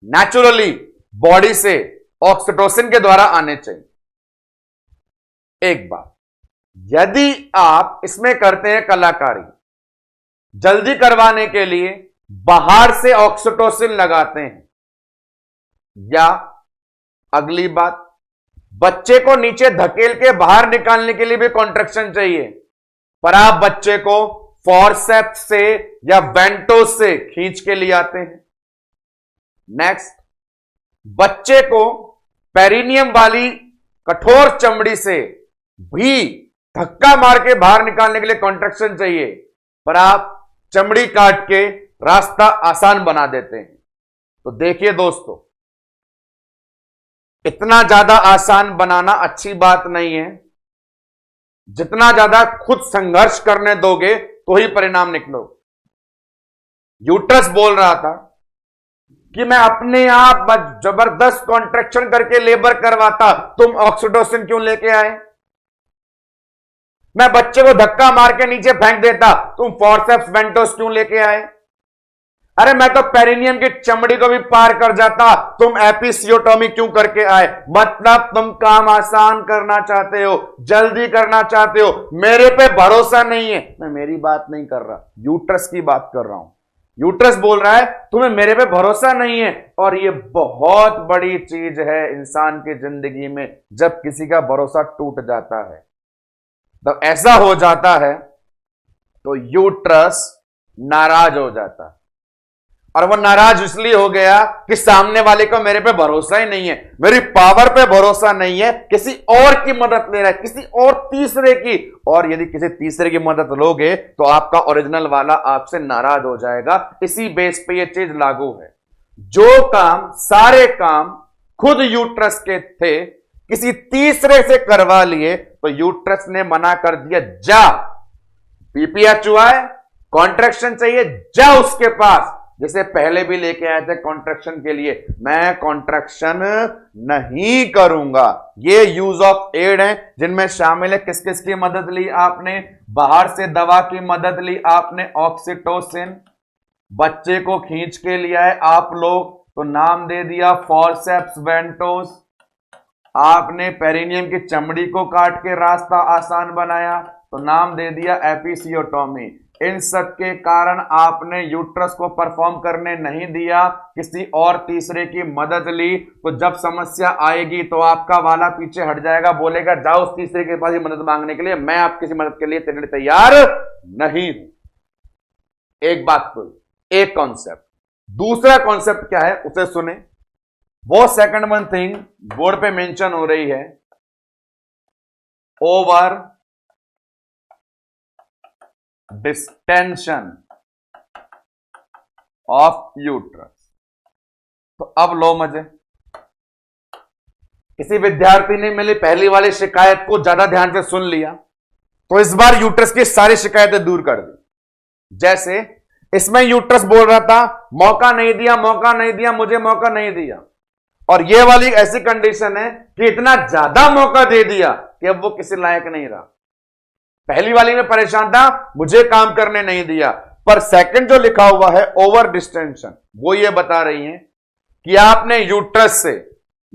[SPEAKER 1] नेचुरली बॉडी से ऑक्सीटोसिन के द्वारा आने चाहिए। एक बात, यदि आप इसमें करते हैं कलाकारी, जल्दी करवाने के लिए बाहर से ऑक्सीटोसिन लगाते हैं, या अगली बात, बच्चे को नीचे धकेल के बाहर निकालने के लिए भी कॉन्ट्रैक्शन चाहिए, पर आप बच्चे को फॉरसेप्स से या वेंटोस से खींच के लिए आते हैं। नेक्स्ट, बच्चे को पेरिनियम वाली कठोर चमड़ी से भी धक्का मार के बाहर निकालने के लिए कॉन्ट्रैक्शन चाहिए, पर आप चमड़ी काट के रास्ता आसान बना देते हैं। तो देखिए दोस्तों, इतना ज्यादा आसान बनाना अच्छी बात नहीं है। जितना ज्यादा खुद संघर्ष करने दोगे तो ही परिणाम निकलो। यूट्रस बोल रहा था कि मैं अपने आप जबरदस्त कॉन्ट्रैक्शन करके लेबर करवाता, तुम ऑक्सीटोसिन क्यों लेके आए? मैं बच्चे को धक्का मार के नीचे फेंक देता, तुम फॉरसेप्स वेंटोस क्यों लेके आए? अरे मैं तो पेरिनियम की चमड़ी को भी पार कर जाता, तुम एपिसियोटोमी क्यों करके आए? मतलब तुम काम आसान करना चाहते हो, जल्दी करना चाहते हो, मेरे पे भरोसा नहीं है। मैं मेरी बात नहीं कर रहा, यूट्रस की बात कर रहा हूं। यूट्रस बोल रहा है तुम्हें मेरे पे भरोसा नहीं है, और ये बहुत बड़ी चीज है इंसान की जिंदगी में, जब किसी का भरोसा टूट जाता है। तो ऐसा हो जाता है तो यूट्रस नाराज हो जाता है, और वो नाराज इसलिए हो गया कि सामने वाले को मेरे पे भरोसा ही नहीं है, मेरी पावर पे भरोसा नहीं है, किसी और की मदद ले रहा है, किसी और तीसरे की। और यदि किसी तीसरे की मदद लोगे तो आपका ओरिजिनल वाला आपसे नाराज हो जाएगा। इसी बेस पे ये चीज लागू है। जो काम, सारे काम खुद यूट्रस के थे, किसी तीसरे से करवा लिए, तो यूट्रस ने मना कर दिया, जा पीपीएच हुआ है, कॉन्ट्रैक्शन चाहिए, जा उसके पास। जैसे पहले भी लेके आए थे कॉन्ट्रैक्शन के लिए, मैं कॉन्ट्रैक्शन नहीं करूंगा। ये यूज ऑफ एड है, जिनमें शामिल है किस किस की मदद ली आपने? बाहर से दवा की मदद ली आपने, ऑक्सीटोसिन, बच्चे को खींच के लिया है आप लोग, तो नाम दे दिया फॉरसेप्स वेंटोस। आपने पेरिनियम की चमड़ी को काट के रास्ता आसान बनाया, तो नाम दे दिया एपिसियोटोमी। इन सब के कारण आपने यूट्रस को परफॉर्म करने नहीं दिया, किसी और तीसरे की मदद ली, तो जब समस्या आएगी तो आपका वाला पीछे हट जाएगा, बोलेगा जाओ उस तीसरे के पास ही मदद मांगने के लिए, मैं आपकी मदद के लिए तेरे लिए तैयार नहीं हूं। एक बात तो, एक कॉन्सेप्ट। दूसरा कॉन्सेप्ट क्या है उसे सुने। वो सेकंड वन थिंग बोर्ड पे मेंशन हो रही है, ओवर डिस्टेंशन ऑफ यूट्रस। तो अब लो मजे। किसी विद्यार्थी ने मेरी पहली वाली शिकायत को ज्यादा ध्यान से सुन लिया, तो इस बार यूट्रस की सारी शिकायतें दूर कर दी। जैसे इसमें यूट्रस बोल रहा था मौका नहीं दिया, मौका नहीं दिया, मुझे मौका नहीं दिया। और ये वाली ऐसी कंडीशन है कि इतना ज्यादा मौका दे दिया कि अब वो किसी लायक नहीं रहा। पहली वाली में परेशान था, मुझे काम करने नहीं दिया, पर सेकंड जो लिखा हुआ है ओवर डिस्टेंशन, वो ये बता रही है कि आपने यूट्रस से,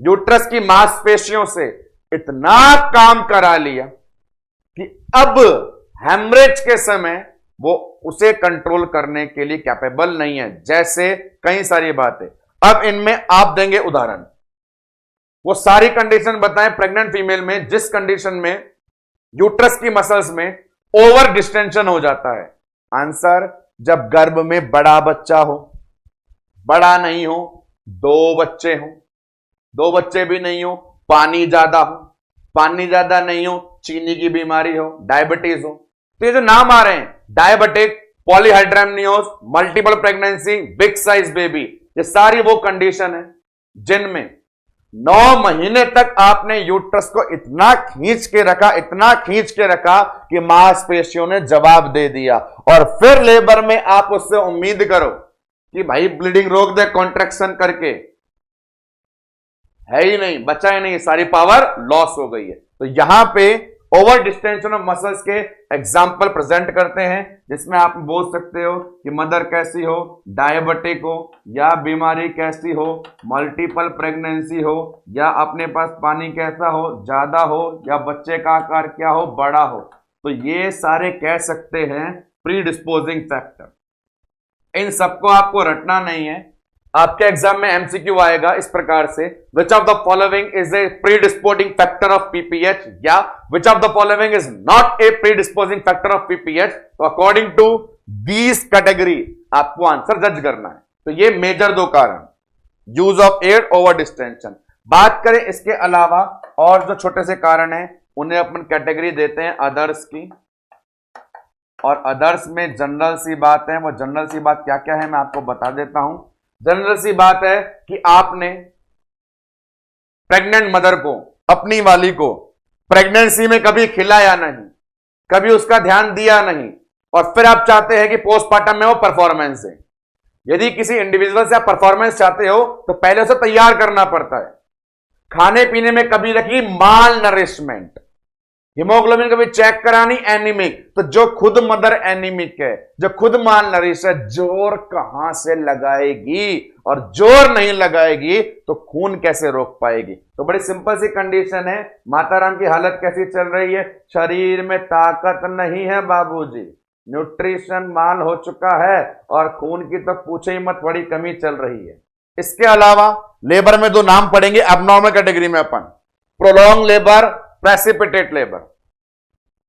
[SPEAKER 1] यूट्रस की मांसपेशियों से इतना काम करा लिया कि अब हेमरेज के समय वो उसे कंट्रोल करने के लिए कैपेबल नहीं है। जैसे कई सारी बातें, अब इनमें आप देंगे उदाहरण, वो सारी कंडीशन बताएं प्रेग्नेंट फीमेल में जिस कंडीशन में यूट्रस की मसल्स में ओवर डिस्टेंशन हो जाता है। आंसर, जब गर्भ में बड़ा बच्चा हो, बड़ा नहीं हो, दो बच्चे हो, दो बच्चे भी नहीं हो, पानी ज्यादा हो, पानी ज्यादा नहीं हो, चीनी की बीमारी हो, डायबिटीज हो। तो ये जो नाम आ रहे हैं, diabetic, polyhydramnios, multiple pregnancy, big size baby, ये सारी वो कंडीशन है जिनमें 9 महीने तक आपने यूट्रस को इतना खींच के रखा, इतना खींच के रखा कि मांसपेशियों ने जवाब दे दिया। और फिर लेबर में आप उससे उम्मीद करो कि भाई ब्लीडिंग रोक दे कॉन्ट्रैक्शन करके, है ही नहीं, बचा ही नहीं, सारी पावर लॉस हो गई है। तो यहां पे ओवर डिस्टेंशन ऑफ मसल्स के एग्जाम्पल प्रेजेंट करते हैं, जिसमें आप बोल सकते हो कि मदर कैसी हो, डायबिटिक हो, या बीमारी कैसी हो, मल्टीपल प्रेगनेंसी हो, या अपने पास पानी कैसा हो, ज्यादा हो, या बच्चे का आकार क्या हो, बड़ा हो। तो ये सारे कह सकते हैं प्री डिस्पोजिंग फैक्टर। इन सबको आपको रटना नहीं है, आपके एग्जाम में एमसीक्यू आएगा इस प्रकार से, which of the following is a predisposing factor of PPH, या which of the following is not a predisposing factor of PPH. तो अकॉर्डिंग टू दीज कैटेगरी आपको आंसर जज करना है। तो ये मेजर दो कारण, use of aid, over distension. बात करें इसके अलावा और जो छोटे से कारण है, उन्हें अपन कैटेगरी देते हैं अदर्स की। और अदर्स में जनरल सी बात है, वो जनरल सी बात क्या क्या है मैं आपको बता देता हूं। जनरल सी बात है कि आपने प्रेग्नेंट मदर को, अपनी वाली को प्रेगनेंसी में कभी खिलाया नहीं, कभी उसका ध्यान दिया नहीं, और फिर आप चाहते हैं कि पोस्टमार्टम में वो परफॉर्मेंस है। यदि किसी इंडिविजुअल से आप परफॉर्मेंस चाहते हो तो पहले उसे तैयार करना पड़ता है। खाने पीने में कभी रखी माल नरिशमेंट, हीमोग्लोबिन कभी चेक करानी, एनीमिक। तो जो खुद मदर एनीमिक है, जो खुद माल नरिश है, जोर कहां से लगाएगी? और जोर नहीं लगाएगी तो खून कैसे रोक पाएगी? तो बड़ी सिंपल सी कंडीशन है। माताराम की हालत कैसी चल रही है? शरीर में ताकत नहीं है बाबूजी, न्यूट्रिशन माल हो चुका है, और खून की तो पूछे ही मत, बड़ी कमी चल रही है। इसके अलावा लेबर में दो नाम पढ़ेंगे एबनॉर्मल कैटेगरी में अपन, prolong labour, precipitate labour.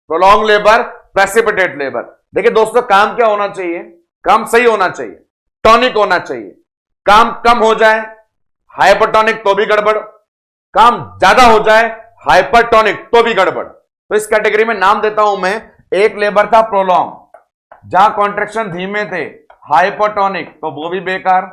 [SPEAKER 1] Prolong labour, precipitate labour. देखिए दोस्तों, काम क्या होना चाहिए? काम सही होना चाहिए, टॉनिक होना चाहिए। काम कम हो जाए हाइपरटॉनिक तो भी गड़बड़, काम ज्यादा हो जाए हाइपरटॉनिक तो भी गड़बड़। तो इस कैटेगरी में नाम देता हूं मैं, एक लेबर था प्रोलॉन्ग, जहां कॉन्ट्रैक्शन धीमे थे, हाइपरटॉनिक, तो वो भी बेकार।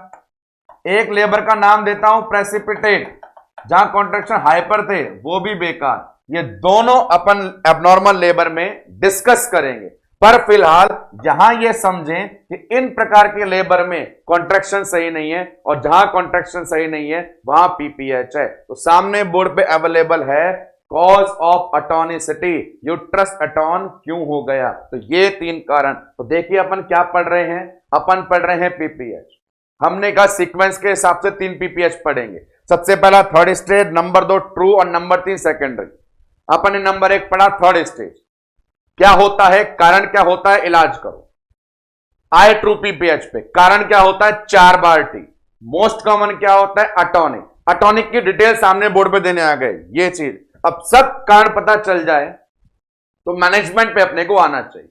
[SPEAKER 1] एक लेबर का नाम देता हूं प्रेसिपिटेट, जहां कॉन्ट्रैक्शन हाइपर थे, वो भी बेकार। ये दोनों अपन एबनॉर्मल लेबर में डिस्कस करेंगे, पर फिलहाल यहां ये समझें कि इन प्रकार के लेबर में कॉन्ट्रैक्शन सही नहीं है, और जहां कॉन्ट्रैक्शन सही नहीं है वहां पीपीएच है। तो सामने बोर्ड पे अवेलेबल है कॉज ऑफ अटोनिसिटी, यूट्रस अटोन क्यों हो गया। तो ये 3 कारण। तो देखिए अपन क्या पढ़ रहे हैं, अपन पढ़ रहे हैं पीपीएच। हमने कहा सीक्वेंस के हिसाब से 3 पीपीएच पढ़ेंगे। सबसे पहला थर्ड स्टेज, नंबर 2 ट्रू, और नंबर 3 सेकेंडरी। अपन ने नंबर 1 पढ़ा थर्ड स्टेज, क्या होता है, कारण क्या होता है, इलाज करो। आए ट्रू पीपीएच पे, कारण क्या होता है, 4 बार टी। मोस्ट कॉमन क्या होता है, अटोनिक। अटोनिक की डिटेल सामने बोर्ड पे देने आ गए, ये चीज। अब सब कारण पता चल जाए तो मैनेजमेंट पे अपने को आना चाहिए।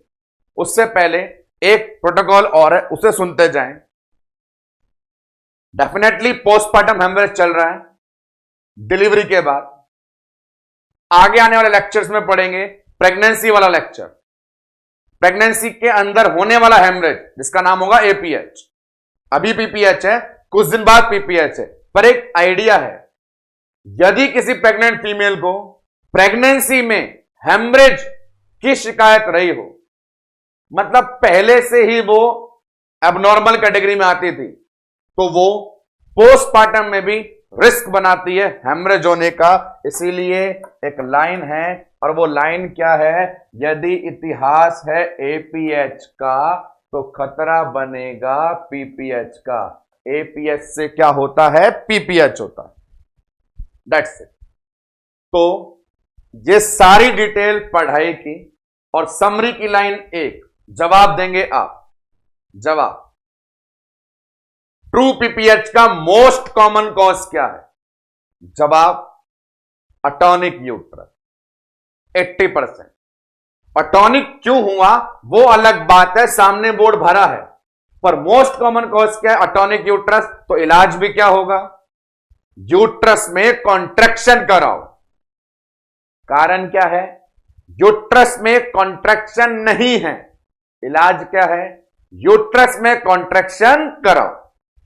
[SPEAKER 1] उससे पहले एक प्रोटोकॉल और है, उसे सुनते जाएं। डेफिनेटली पोस्टमार्टम हेमरेज चल रहा है डिलीवरी के बाद। आगे आने वाले लेक्चर्स में पढ़ेंगे प्रेगनेंसी वाला लेक्चर, प्रेगनेंसी के अंदर होने वाला हेमरेज, जिसका नाम होगा एपीएच। अभी पीपीएच है, कुछ दिन बाद पीपीएच है, पर एक आइडिया है। यदि किसी प्रेग्नेंट फीमेल को प्रेगनेंसी में हेमरेज की शिकायत रही हो, मतलब पहले से ही वो एबनॉर्मल कैटेगरी में आती थी, तो वो पोस्टमार्टम में भी रिस्क बनाती है हेमरेज होने का। इसीलिए एक लाइन है, और वो लाइन क्या है, यदि इतिहास है एपीएच का तो खतरा बनेगा पीपीएच का। एपीएच से क्या होता है, पीपीएच होता है। That's it. तो ये सारी डिटेल पढ़ाई की, और समरी की लाइन एक, जवाब देंगे आप। जवाब, ट्रू पीपीएच का मोस्ट कॉमन कॉज क्या है? जवाब, अटॉनिक यूट्रस, 80%। अटॉनिक क्यों हुआ वो अलग बात है, सामने बोर्ड भरा है, पर मोस्ट कॉमन कॉज क्या है, अटॉनिक यूट्रस। तो इलाज भी क्या होगा, यूट्रस में कॉन्ट्रैक्शन कराओ। कारण क्या है, यूट्रस में कॉन्ट्रैक्शन नहीं है, इलाज क्या है, यूट्रस में कॉन्ट्रैक्शन कराओ।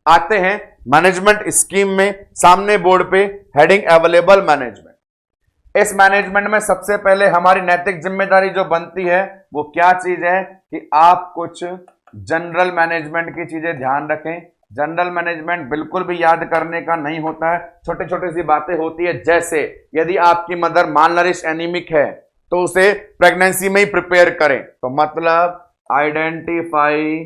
[SPEAKER 1] आते हैं मैनेजमेंट स्कीम में, सामने बोर्ड पे हेडिंग अवेलेबल मैनेजमेंट। इस मैनेजमेंट में सबसे पहले हमारी नैतिक जिम्मेदारी जो बनती है वो क्या चीज है कि आप कुछ जनरल मैनेजमेंट की चीजें ध्यान रखें। जनरल मैनेजमेंट बिल्कुल भी याद करने का नहीं होता है, छोटी छोटी सी बातें होती है। जैसे यदि आपकी मदर मालनरिश एनीमिक है तो उसे प्रेगनेंसी में ही प्रिपेयर करें। तो मतलब आइडेंटिफाई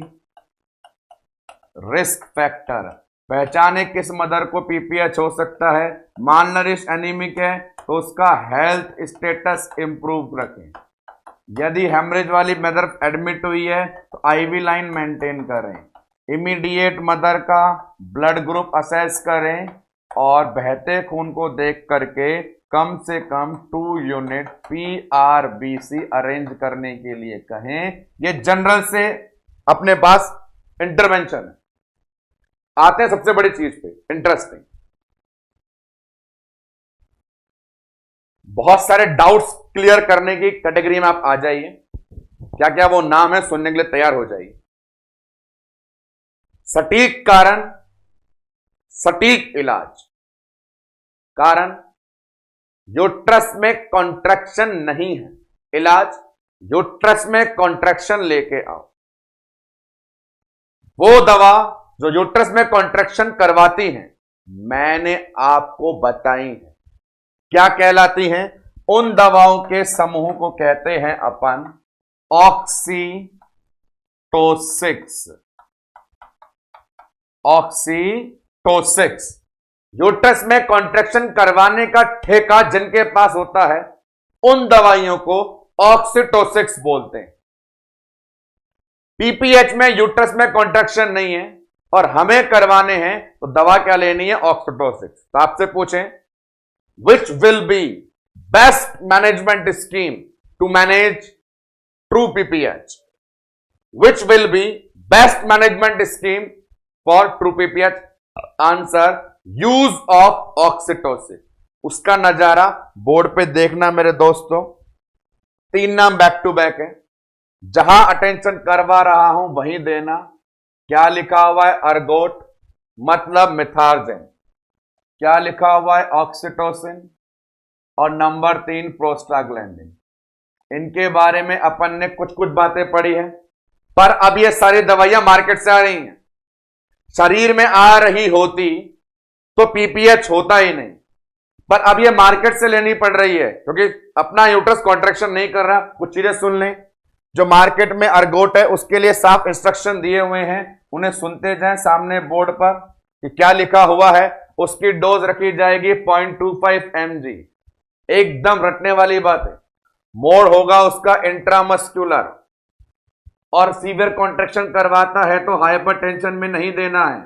[SPEAKER 1] रिस्क फैक्टर, पहचाने किस मदर को पीपीएच हो सकता है। मालनरिश एनीमिक है तो उसका हेल्थ स्टेटस इंप्रूव रखें। यदि हेमरेज वाली मदर एडमिट हुई है तो आईवी लाइन मेंटेन करें। इमीडिएट मदर का ब्लड ग्रुप असेस करें, और बहते खून को देख करके कम से कम 2 यूनिट पीआरबीसी अरेंज करने के लिए कहें। ये जनरल से अपने पास इंटरवेंशन है। आते हैं सबसे बड़ी चीज पे, इंटरेस्टिंग। बहुत सारे डाउट्स क्लियर करने की कैटेगरी में आप आ जाइए। क्या क्या वो नाम है सुनने के लिए तैयार हो जाइए। सटीक कारण, सटीक इलाज। कारण, यूट्रस में कॉन्ट्रैक्शन नहीं है, इलाज यूट्रस में कॉन्ट्रैक्शन लेके आओ। वो दवा जो यूट्रस में कॉन्ट्रैक्शन करवाती हैं मैंने आपको बताई है, क्या कहलाती हैं? उन दवाओं के समूह को कहते हैं अपन ऑक्सीटोसिक्स। ऑक्सीटोसिक्स यूट्रस में कॉन्ट्रैक्शन करवाने का ठेका जिनके पास होता है उन दवाइयों को ऑक्सीटोसिक्स बोलते हैं। पीपीएच में यूट्रस में कॉन्ट्रैक्शन नहीं है और हमें करवाने हैं तो दवा क्या लेनी है? ऑक्सीटोसिक्स। तो आपसे पूछें which will be best management scheme to manage true PPH? Which will be best management scheme for true PPH? Answer, use of oxytocin. उसका नजारा बोर्ड पे देखना मेरे दोस्तों। 3 नाम बैक टू बैक है, जहां अटेंशन करवा रहा हूं वहीं देना। क्या लिखा हुआ है? अर्गोट मतलब मिथार्जिन। क्या लिखा हुआ है? ऑक्सीटोसिन। और नंबर 3 प्रोस्टाग्लैंडिन। इनके बारे में अपन ने कुछ कुछ बातें पढ़ी है, पर अब ये सारी दवाइयां मार्केट से आ रही हैं। शरीर में आ रही होती तो पीपीएच होता ही नहीं, पर अब ये मार्केट से लेनी पड़ रही है क्योंकि अपना यूट्रस कॉन्ट्रैक्शन नहीं कर रहा। कुछ चीजें सुन लें। जो मार्केट में अर्गोट है उसके लिए साफ इंस्ट्रक्शन दिए हुए हैं, उन्हें सुनते जाएं सामने बोर्ड पर कि क्या लिखा हुआ है। उसकी डोज रखी जाएगी 0.25 mg। एकदम रटने वाली बात है। मोड होगा उसका इंट्रामस्कुलर, और सीवियर कॉन्ट्रैक्शन करवाता है तो हाइपरटेंशन में नहीं देना है।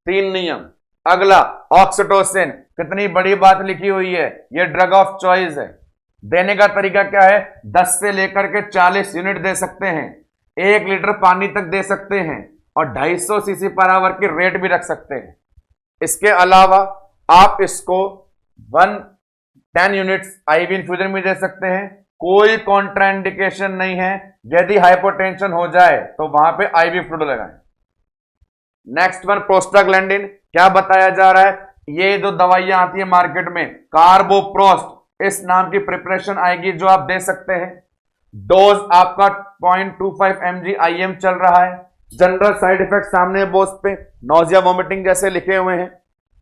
[SPEAKER 1] 3 नियम। अगला, ऑक्सीटोसिन। कितनी बड़ी बात लिखी हुई है, यह ड्रग ऑफ चॉइस है। देने का तरीका क्या है? 10 से लेकर के 40 यूनिट दे सकते हैं, 1 लीटर पानी तक दे सकते हैं, और 250 सीसी पर आवर की रेट भी रख सकते हैं। इसके अलावा आप इसको 10 यूनिट्स आईवी इन्फ्यूजन में दे सकते हैं। कोई कॉन्ट्राइंडिकेशन नहीं है। यदि हाइपोटेंशन हो जाए तो वहां पे आईवी फ्लूइड लगाएं। Next one, prostaglandin. क्या बताया जा रहा है? ये जो दवाइयां आती है मार्केट में, कार्बोप्रोस्ट इस नाम की प्रिपरेशन आएगी जो आप दे सकते हैं। डोज आपका 0.25 mg IM चल रहा है। जनरल साइड इफेक्ट सामने बोस पे नोजिया वोमिटिंग जैसे लिखे हुए हैं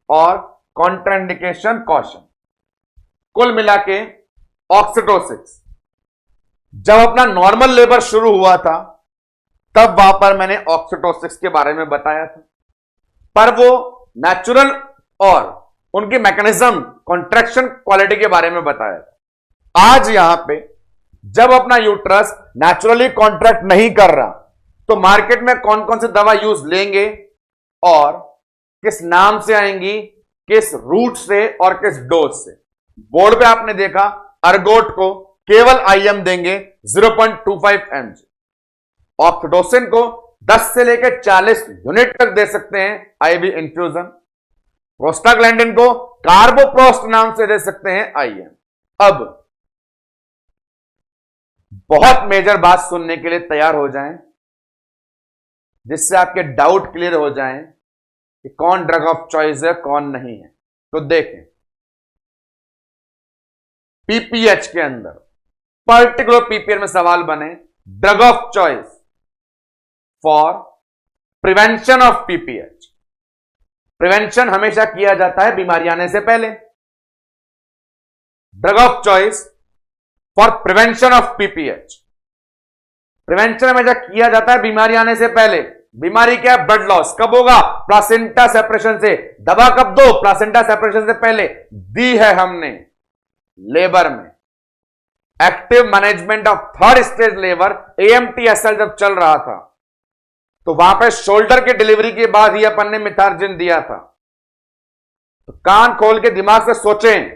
[SPEAKER 1] और कॉन्ट्राइंडिकेशन कॉशन। कुल मिला के ऑक्सीटोसिस जब अपना नॉर्मल लेबर शुरू हुआ था तब वहां पर मैंने ऑक्सीटोसिस के बारे में बताया था, पर वो नेचुरल और उनकी मैकेनिज्म कॉन्ट्रैक्शन क्वालिटी के बारे में बताया था। आज यहां पे जब अपना यूट्रस नेचुरली कॉन्ट्रैक्ट नहीं कर रहा तो मार्केट में कौन कौन सी दवा यूज लेंगे और किस नाम से आएंगी, किस रूट से और किस डोज से। बोर्ड पे आपने देखा अर्गोट को केवल आईएम देंगे 0.25 mg, ऑक्सीटोसिन को 10 से लेकर 40 यूनिट तक दे सकते हैं आईवी इंफ्यूजन, प्रोस्टाग्लैंडिन को कार्बोप्रोस्ट नाम से दे सकते हैं आईएम। अब बहुत मेजर बात सुनने के लिए तैयार हो जाएं जिससे आपके डाउट क्लियर हो जाएं कि कौन ड्रग ऑफ चॉइस है कौन नहीं है। तो देखें पीपीएच के अंदर पर्टिकुलर पीपीएच में सवाल बने drug of choice for prevention of PPH. Prevention हमेशा किया जाता है बीमारी आने से पहले। Drug of choice for prevention of PPH, prevention हमेशा किया जाता है बीमारी आने से पहले। बीमारी क्या है? Blood loss. कब होगा? प्लासेंटा सेपरेशन से। दवा कब दो? प्लासेंटा सेपरेशन से पहले। दी है हमने लेबर में। Active management of third stage labour AMTSL जब चल रहा था तो वहां पे शोल्डर की डिलीवरी के बाद ही अपन ने मिथार्जिन दिया था। तो कान खोल के दिमाग से सोचें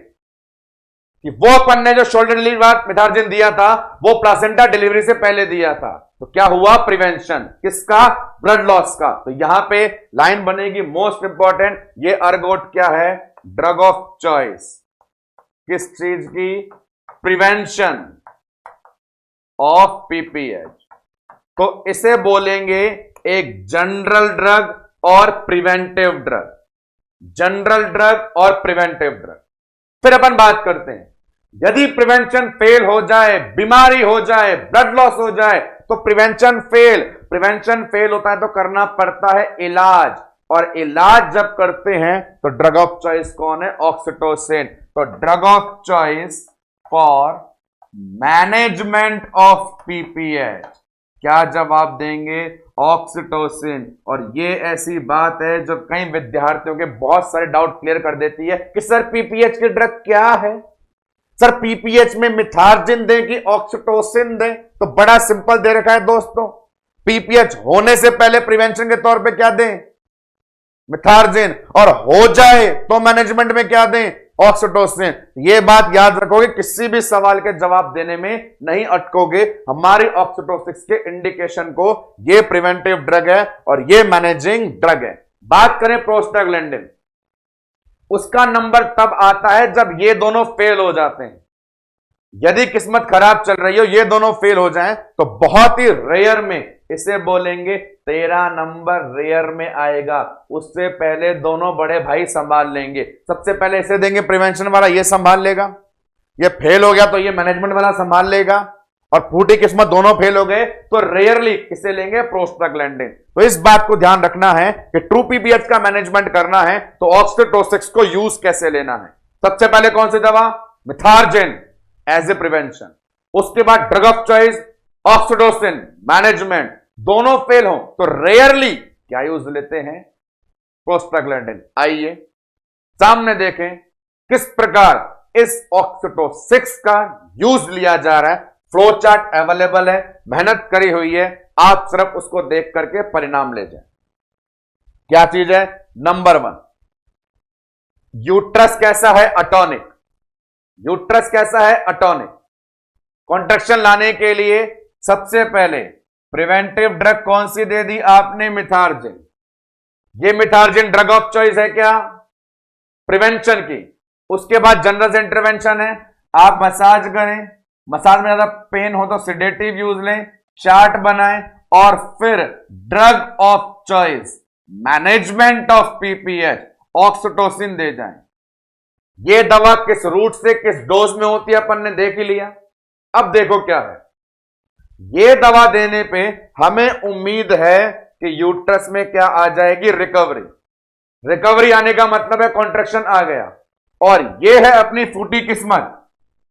[SPEAKER 1] कि वो अपन ने जो शोल्डर डिलीवरी बाद मिथार्जिन दिया था वो प्लासेंटा डिलीवरी से पहले दिया था, तो क्या हुआ? प्रिवेंशन। किसका? ब्लड लॉस का। तो यहां पे लाइन बनेगी मोस्ट इंपॉर्टेंट, ये अर्गोट क्या है? Drug of choice. किस चीज की? Prevention of PPH. तो इसे बोलेंगे एक जनरल ड्रग और प्रिवेंटिव ड्रग। जनरल ड्रग और प्रिवेंटिव ड्रग। फिर अपन बात करते हैं यदि प्रिवेंशन फेल हो जाए, बीमारी हो जाए, ब्लड लॉस हो जाए तो प्रिवेंशन फेल। प्रिवेंशन फेल होता है तो करना पड़ता है इलाज, और इलाज जब करते हैं तो ड्रग ऑफ चॉइस कौन है? ऑक्सीटोसिन। तो drug of choice for management of PPH क्या जवाब देंगे? ऑक्सीटोसिन। और ये ऐसी बात है जो कई विद्यार्थियों के बहुत सारे डाउट क्लियर कर देती है कि सर पीपीएच की ड्रग क्या है, सर पीपीएच में मिथार्जिन दें कि ऑक्सीटोसिन दें? तो बड़ा सिंपल दे रखा है दोस्तों, पीपीएच होने से पहले प्रिवेंशन के तौर पे क्या दें? मिथार्जिन। और हो जाए तो मैनेजमेंट में क्या दें? ऑक्सीटोसिन। ये बात याद रखोगे, किसी भी सवाल के जवाब देने में नहीं अटकोगे। हमारी ऑक्सीटोसिस के इंडिकेशन को ये प्रिवेंटिव ड्रग है और ये मैनेजिंग ड्रग है। बात करें प्रोस्टाग्लैंडिन, उसका नंबर तब आता है जब ये दोनों फेल हो जाते हैं। यदि किस्मत खराब चल रही हो, ये दोनों फेल हो जाएं तो बहुत ही रेयर में इसे बोलेंगे 13 नंबर रेयर में आएगा। उससे पहले दोनों बड़े भाई संभाल लेंगे। सबसे पहले इसे देंगे प्रिवेंशन वाला, ये संभाल लेगा। ये फेल हो गया तो ये मैनेजमेंट वाला संभाल लेगा। और फूटी किस्मत दोनों फेल हो गए तो रेयरली किसे लेंगे? प्रोस्टाग्लैंडिन। तो इस बात को ध्यान रखना है कि ट्रू पीपीएच का मैनेजमेंट करना है तो ऑक्सीटोसिस को यूज कैसे लेना है। सबसे पहले कौन सी दवा? Methergine as a prevention. उसके बाद drug of choice oxytocin management. दोनों फेल हो तो रेयरली क्या यूज लेते हैं? प्रोस्टाग्लैंडिन। आइए सामने देखें किस प्रकार इस ऑक्सीटोसिस का यूज लिया जा रहा है। फ्लो चार्ट अवेलेबल है, मेहनत करी हुई है, आप सिर्फ उसको देख करके परिणाम ले जाए। क्या चीज है? नंबर 1, यूट्रस कैसा है? अटोनिक। यूट्रस कैसा है? अटोनिक। कॉन्ट्रैक्शन लाने के लिए सबसे पहले प्रिवेंटिव ड्रग कौन सी दे दी आपने? मिथार्जिन। ये मिथार्जिन ड्रग ऑफ चॉइस है क्या? प्रिवेंशन की। उसके बाद जनरल इंटरवेंशन है, आप मसाज करें, मसाज में ज्यादा पेन हो तो सिडेटिव यूज लें, चार्ट बनाएं, और फिर drug of choice management of PPH oxytocin दे जाएं। ये दवा किस रूट से किस डोज में होती है अपन ने देख ही लिया। अब देखो क्या है, ये दवा देने पे हमें उम्मीद है कि यूट्रस में क्या आ जाएगी, रिकवरी। रिकवरी आने का मतलब है कॉन्ट्रैक्शन आ गया, और ये है अपनी फूटी किस्मत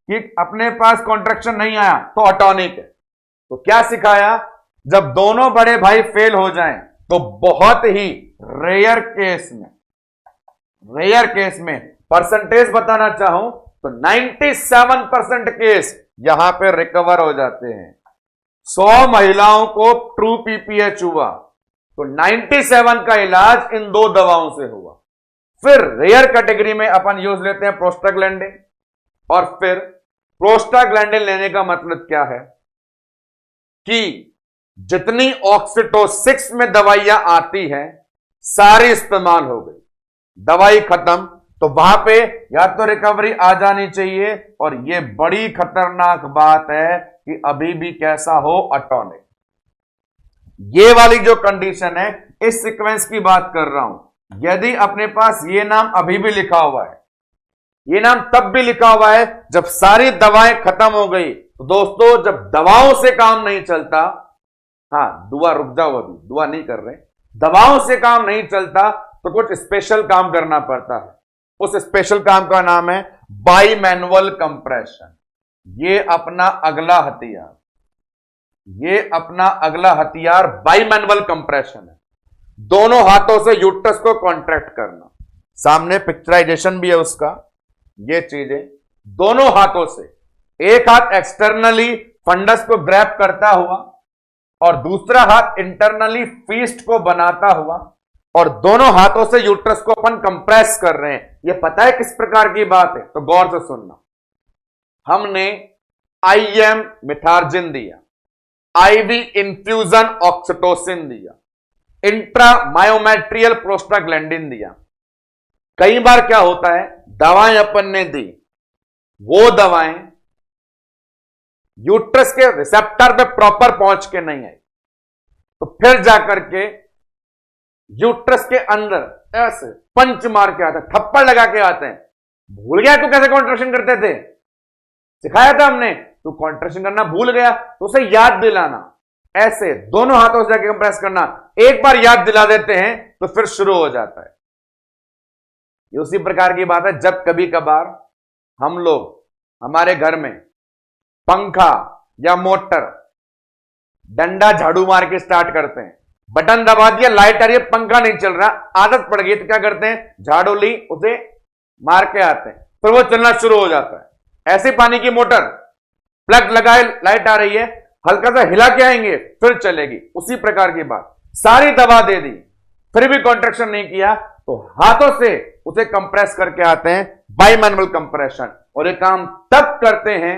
[SPEAKER 1] कि अपने पास कॉन्ट्रैक्शन नहीं आया तो अटॉनिक है। तो क्या सिखाया, जब दोनों बड़े भाई फेल हो जाएं तो बहुत ही रेयर केस में परसेंटेज बताना चाहूं तो 97% केस यहां पे रिकवर हो जाते हैं। 100 महिलाओं को ट्रू पीपीएच हुआ तो 97 का इलाज इन 2 दवाओं से हुआ। फिर रेयर कैटेगरी में अपन यूज लेते हैं प्रोस्टाग्लैंडिन, और फिर प्रोस्टाग्लैंडिन लेने का मतलब क्या है कि जितनी ऑक्सीटोसिस में दवाइयां आती हैं सारी इस्तेमाल हो गई, दवाई खत्म, तो वहां पे या तो रिकवरी आ जानी चाहिए, और ये बड़ी खतरनाक बात है कि अभी भी कैसा हो, अटॉनिक। ये वाली जो कंडीशन है, इस सीक्वेंस की बात कर रहा हूं। यदि अपने पास ये नाम अभी भी लिखा हुआ है, ये नाम तब भी लिखा हुआ है जब सारी दवाएं खत्म हो गई। तो दोस्तों, जब दवाओं से काम नहीं चलता, दुआ रुक जाओ, अभी दुआ नहीं कर रहे, दवाओं से काम नहीं चलता तो कुछ स्पेशल काम करना पड़ता है। उस स्पेशल काम का नाम है बाईमैनुअल कंप्रेशन। ये अपना अगला हथियार बाईमैनुअल कंप्रेशन है। दोनों हाथों से यूट्रस को कॉन्ट्रैक्ट करना, सामने पिक्चराइजेशन भी है उसका। ये चीजें दोनों हाथों से, एक हाथ एक्सटर्नली फंडस को ग्रैब करता हुआ और दूसरा हाथ इंटरनली फीस्ट को बनाता हुआ, और दोनों हाथों से यूट्रस को अपन कंप्रेस कर रहे हैं। ये पता है किस प्रकार की बात है, तो गौर से सुनना। हमने आईएम मिथार्जिन दिया, आईवी इन्फ्यूजन ऑक्सीटोसिन दिया, इंट्रामायोमेट्रियल प्रोस्टाग्लैंडिन दिया। कई बार क्या होता है, दवाएं अपन ने दी, वो दवाएं यूट्रस के रिसेप्टर पे प्रॉपर पहुंच के नहीं आई, तो फिर जाकर के यूट्रस के अंदर ऐसे पंच मार के आते हैं, थप्पड़ लगा के आते हैं। भूल गया तू कैसे कॉन्ट्रैक्शन करते थे, सिखाया था हमने, तू कॉन्ट्रैक्शन करना भूल गया तो उसे याद दिलाना, ऐसे दोनों हाथों से जाके कंप्रेस करना। एक बार याद दिला देते हैं तो फिर शुरू हो जाता है। ये उसी प्रकार की बात है, जब कभी कभार हम लोग हमारे घर में पंखा या मोटर डंडा झाड़ू मार के स्टार्ट करते हैं, बटन दबा दिया, लाइट आ रही है, पंखा नहीं चल रहा, आदत पड़ गई, तो क्या करते हैं, झाड़ू ली, उसे मार के आते हैं, फिर वो चलना शुरू हो जाता है। ऐसे पानी की मोटर, प्लग लगाए, लाइट आ रही है, हल्का सा हिला के आएंगे, फिर चलेगी। उसी प्रकार की बात, सारी दवा दे दी, फिर भी कॉन्ट्रैक्शन नहीं किया, तो हाथों से उसे कंप्रेस करके आते हैं, बाईमैनुअल कंप्रेशन। और ये काम तब करते हैं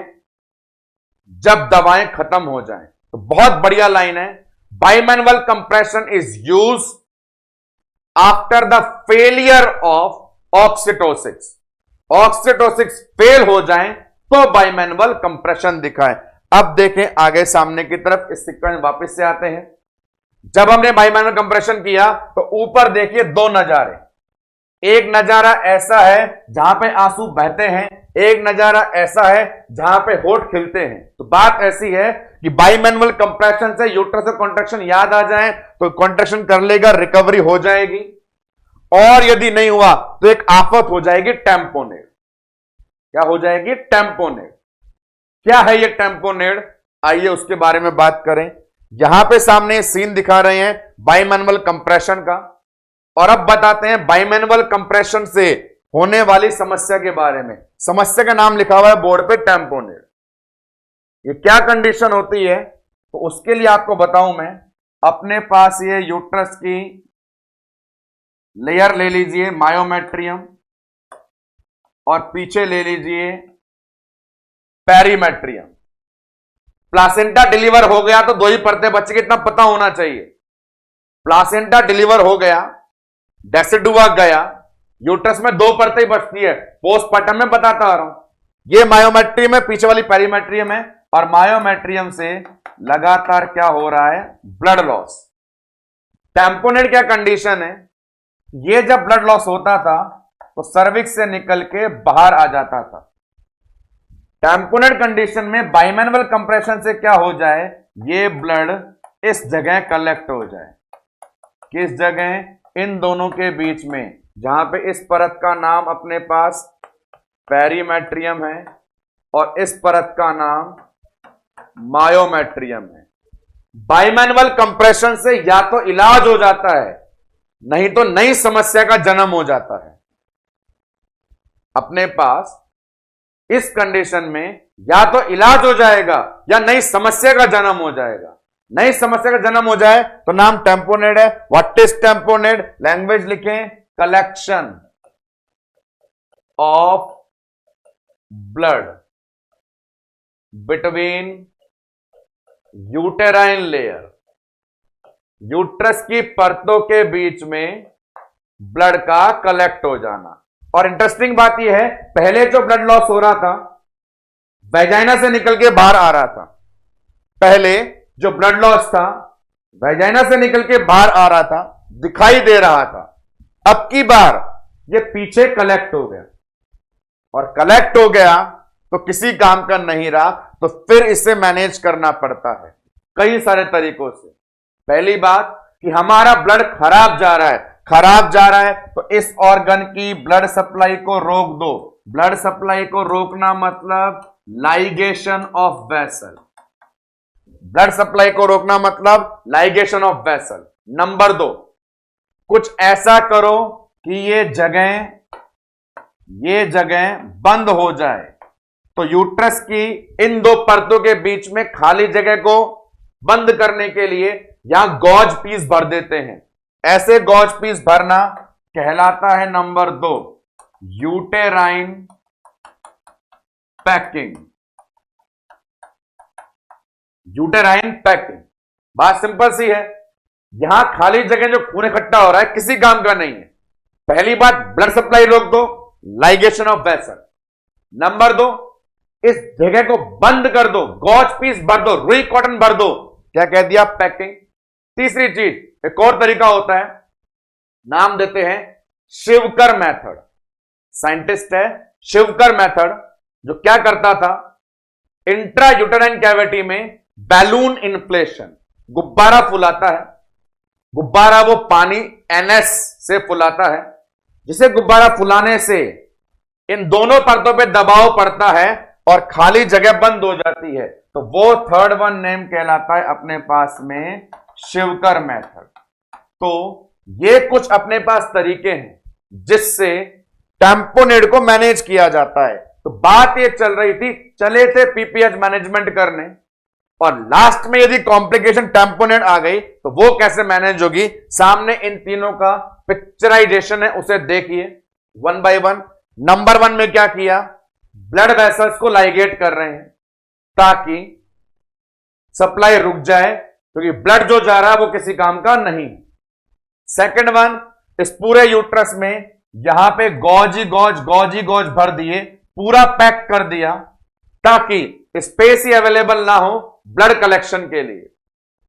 [SPEAKER 1] जब दवाएं खत्म हो जाएं। तो बहुत बढ़िया लाइन है, bimanual compression is use after the failure of oxytocin. Oxytocin fail हो जाए तो बाईमैनुअल कंप्रेशन दिखाए। अब देखें आगे सामने की तरफ, इस सीक्वेंस वापस से आते हैं। जब हमने बाईमैनुअल कंप्रेशन किया तो ऊपर देखिए 2 नजारे, एक नजारा ऐसा है जहां पे आंसू बहते हैं, एक नजारा ऐसा है जहां पे होठ खिलते हैं। तो बात ऐसी है कि बाईमैनुअल कंप्रेशन से यूट्रस से कॉन्ट्रैक्शन याद आ जाए तो कॉन्ट्रैक्शन कर लेगा, रिकवरी हो जाएगी, और यदि नहीं हुआ तो एक आफत हो जाएगी, टेम्पोनेड। क्या हो जाएगी, टेम्पोनेड। क्या है ये टेम्पोनेड, आइए उसके बारे में बात करें। यहां पे सामने सीन दिखा रहे हैं बाईमैनुअल कंप्रेशन का, और अब बताते हैं बाईमैनुअल कंप्रेशन से होने वाली समस्या के बारे में। समस्या का नाम लिखा हुआ है बोर्ड पे, टेम्पोनेड। ये क्या कंडीशन होती है, तो उसके लिए आपको बताऊं मैं, अपने पास ये यूट्रस की लेयर ले लीजिए, मायोमेट्रियम, और पीछे ले लीजिए पेरीमेट्रियम। प्लासेंटा डिलीवर हो गया तो 2 ही परतें बच्चे, इतना पता होना चाहिए। प्लासेंटा डिलीवर हो गया, डेसिडुआ गया, यूट्रस में 2 परतें बचती है, पोस्टपार्टम में बताता आ रहा हूं। ये मायोमेट्रियम है, पीछे वाली पेरीमेट्रियम है, और मायोमेट्रियम से लगातार क्या हो रहा है, ब्लड लॉस। टेम्पोनेड क्या कंडीशन है, ये जब ब्लड लॉस होता था तो सर्विक्स से निकल के बाहर आ जाता था। टेम्पोनेड कंडीशन में बाईमैनुअल कंप्रेशन से क्या हो जाए, ये ब्लड इस जगह कलेक्ट हो जाए, किस जगह? इन दोनों के बीच में, जहां पे इस परत का नाम अपने पास पेरीमेट्रियम है और इस परत का नाम मायोमेट्रियम है। बाइमैनुअल कंप्रेशन से या तो इलाज हो जाता है, नहीं तो नई समस्या का जन्म हो जाता है। अपने पास इस कंडीशन में या तो इलाज हो जाएगा या नई समस्या का जन्म हो जाएगा। नई समस्या का जन्म हो जाए तो नाम टेम्पोनेड है। What is tamponade? लैंग्वेज लिखें, collection of blood between uterine layer, uterus की परतों के बीच में ब्लड का कलेक्ट हो जाना। और इंटरेस्टिंग बात यह है, पहले जो ब्लड लॉस हो रहा था वेजाइना से निकल के बाहर आ रहा था। पहले जो ब्लड लॉस था वेजाइना से निकल के बाहर आ रहा था, दिखाई दे रहा था। अब की बार ये पीछे कलेक्ट हो गया, और कलेक्ट हो गया तो किसी काम का नहीं रहा, तो फिर इसे मैनेज करना पड़ता है कई सारे तरीकों से। पहली बात कि हमारा ब्लड खराब जा रहा है, खराब जा रहा है तो इस ऑर्गन की ब्लड सप्लाई को रोक दो। ब्लड सप्लाई को रोकना मतलब ligation of vessel. Blood supply को रोकना मतलब लाइगेशन ऑफ वेसल। नंबर 2, कुछ ऐसा करो कि ये जगह बंद हो जाए। तो यूट्रस की इन दो परतों के बीच में खाली जगह को बंद करने के लिए यहां गॉज पीस भर देते हैं। ऐसे गॉज पीस भरना कहलाता है number 2, uterine packing. Uterine packing, बात सिंपल सी है। यहां खाली जगह जो खून इकट्ठा हो रहा है किसी काम का नहीं है। पहली बात, ब्लड सप्लाई रोक दो, लाइगेशन ऑफ वेसल। नंबर 2, इस जगह को बंद कर दो, गॉज पीस भर दो, रुई कॉटन भर दो। क्या कह दिया? पैकिंग। तीसरी चीज, एक और तरीका होता है, नाम देते हैं शिवकर मेथड। साइंटिस्ट है शिवकर मेथड, जो क्या करता था, इंट्रा यूटेराइन कैविटी में बैलून इन्फ्लेशन, गुब्बारा फुलाता है। गुब्बारा वो पानी NS से फुलाता है, जिसे गुब्बारा फुलाने से इन दोनों परतों पे दबाव पड़ता है और खाली जगह बंद हो जाती है। तो वो थर्ड वन नेम कहलाता है अपने पास में शिवकर मेथड। तो ये कुछ अपने पास तरीके हैं जिससे टेम्पोनेड को मैनेज किया जाता है। तो बात ये चल रही थी, चले थे पीपीएच मैनेजमेंट करने, और लास्ट में यदि कॉम्प्लिकेशन टेम्पोनेड आ गई तो वो कैसे मैनेज होगी। सामने इन तीनों का पिक्चराइजेशन है, उसे देखिए वन बाय वन। नंबर 1 में क्या किया, ब्लड वेसल्स को लाइगेट कर रहे हैं ताकि सप्लाई रुक जाए, क्योंकि ब्लड जो जा रहा है वो किसी काम का नहीं। सेकंड वन, इस पूरे यूट्रस में यहां पे गॉज ही गॉज भर दिए, पूरा पैक कर दिया ताकि स्पेस ही अवेलेबल ना हो ब्लड कलेक्शन के लिए।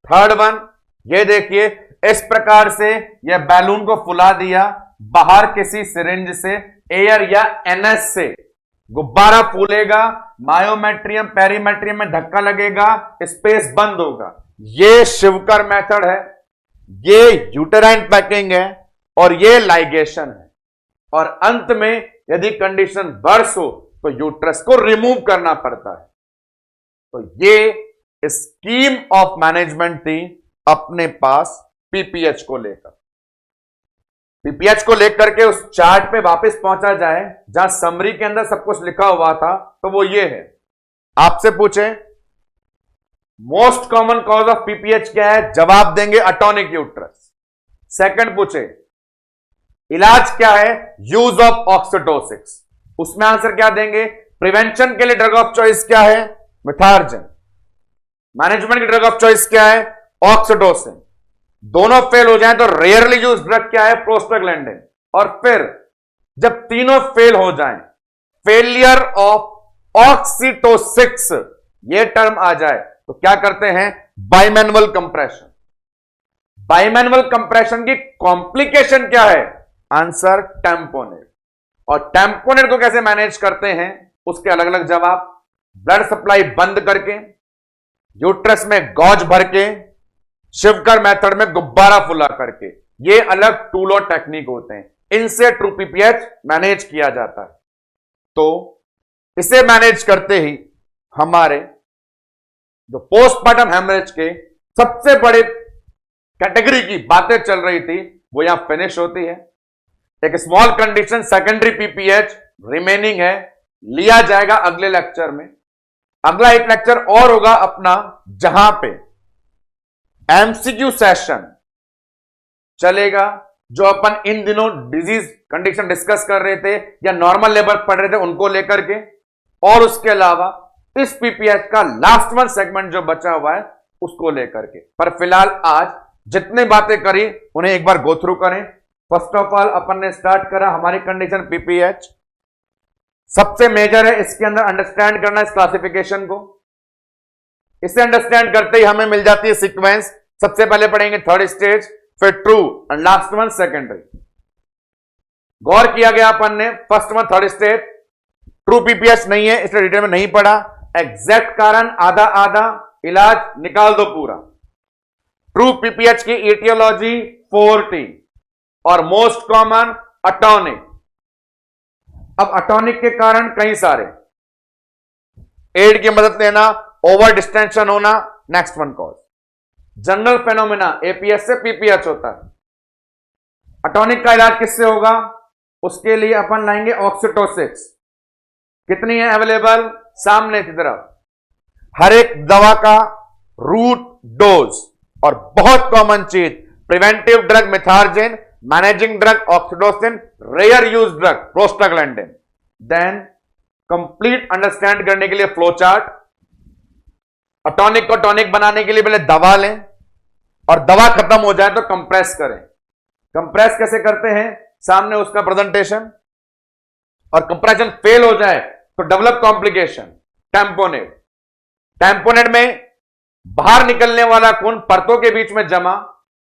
[SPEAKER 1] थर्ड वन, ये देखिए इस प्रकार से यह बैलून को फुला दिया, बाहर किसी सिरिंज से एयर या NS से गुब्बारा फूलेगा, मायोमेट्रियम पेरीमेट्रियम में धक्का लगेगा, स्पेस बंद होगा। ये शिवकर मेथड है, ये यूटेराइन पैकिंग है और ये लाइगेशन है। और अंत में यदि कंडीशन वर्स हो तो यूट्रस को रिमूव करना पड़ता है। तो ये स्कीम ऑफ मैनेजमेंट थी अपने पास पीपीएच को लेकर। पीपीएच को लेकर के उस चार्ट पे वापस पहुंचा जाए जहां समरी के अंदर सब कुछ लिखा हुआ था, तो वो ये है। आपसे पूछे most common cause of PPH क्या है, जवाब देंगे अटोनिक यूट्रस। सेकंड पूछे इलाज क्या है, यूज ऑफ ऑक्सीटोसिस, उसमें आंसर क्या देंगे। प्रिवेंशन के लिए ड्रग ऑफ चॉइस क्या है, मिथार्जन। मैनेजमेंट की ड्रग ऑफ चॉइस क्या है, ऑक्सीटोसिन। दोनों फेल हो जाएं तो रेयरली यूज ड्रग क्या है, प्रोस्टाग्लैंडिन। और फिर जब तीनों फेल हो जाएं, फेलियर ऑफ ऑक्सीटोसिस ये टर्म आ जाए तो क्या करते हैं, बाइमैनुअल कंप्रेशन। बाइमैनुअल कंप्रेशन की कॉम्प्लिकेशन क्या है, आंसर टेम्पोनेड। और टेम्पोनेड को कैसे मैनेज करते हैं, उसके अलग अलग जवाब। ब्लड सप्लाई बंद करके, यूट्रस में गॉज भर के, शिवकर मेथड में गुब्बारा फुला करके। ये अलग टूल और टेक्निक होते हैं, इनसे ट्रू पीपीएच मैनेज किया जाता है। तो इसे मैनेज करते ही हमारे जो पोस्टमार्टम हेमरेज के सबसे बड़े कैटेगरी की बातें चल रही थी वो यहां फिनिश होती है। एक small condition secondary PPH remaining है, लिया जाएगा अगले लेक्चर में। अगला एक लेक्चर और होगा अपना, जहां पे एमसीक्यू सेशन चलेगा, जो अपन इन दिनों डिजीज कंडीशन डिस्कस कर रहे थे या नॉर्मल लेवल पढ़ रहे थे उनको लेकर के, और उसके अलावा इस पीपीएच का लास्ट वन सेगमेंट जो बचा हुआ है उसको लेकर के। पर फिलहाल आज जितने बातें करी उन्हें एक बार गो थ्रू करें। फर्स्ट ऑफ ऑल अपन ने स्टार्ट करा हमारी कंडीशन पीपीएच, सबसे मेजर है इसके अंदर अंडरस्टैंड करना इस क्लासिफिकेशन को। इसे अंडरस्टैंड करते ही हमें मिल जाती है सीक्वेंस। सबसे पहले पढ़ेंगे थर्ड स्टेज, फिर true and last one secondary. गौर किया गया अपन ने first one third stage true PPH नहीं है इसलिए डिटेल में नहीं पढ़ा। एग्जैक्ट कारण आधा आधा, इलाज निकाल दो पूरा। ट्रू पीपीएच की एटियोलॉजी 4T और मोस्ट कॉमन अटॉनिक। अब अटॉनिक के कारण कई सारे, एड की मदद लेना, ओवर डिस्टेंशन होना, next one cause. General phenomena APS से पीपीएच होता है। अटॉनिक का इलाज किससे होगा, उसके लिए अपन लाएंगे ऑक्सीटोसिस। कितनी है अवेलेबल, सामने की तरफ। हर एक दवा का रूट डोज और बहुत कॉमन चीज preventive drug methergine, managing drug oxytocin, rare use drug prostaglandin. Then complete understand करने के लिए फ्लो चार्ट। अटॉनिक को टॉनिक बनाने के लिए पहले दवा लें और दवा खत्म हो जाए तो कंप्रेस करें। कंप्रेस कैसे करते हैं, सामने उसका प्रेजेंटेशन। और कंप्रेशन फेल हो जाए तो डेवलप कॉम्प्लिकेशन, टैम्पोनेट। टैम्पोनेट में बाहर निकलने वाला खून परतों के बीच में जमा।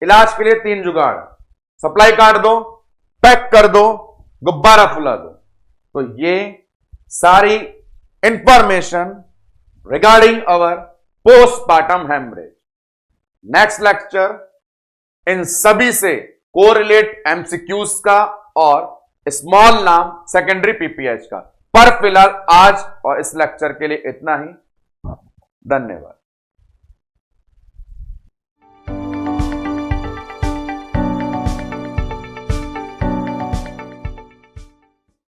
[SPEAKER 1] इलाज के लिए 3 जुगाड़, सप्लाई काट दो, पैक कर दो, गुब्बारा फुला दो। तो ये सारी information regarding our postmortem haemorrhage. Next lecture इन सभी से कोरिलेट एमसीक्यूज का और स्मॉल नाम सेकेंडरी पीपीएच का। पर फिलहाल आज और इस लेक्चर के लिए इतना ही। धन्यवाद।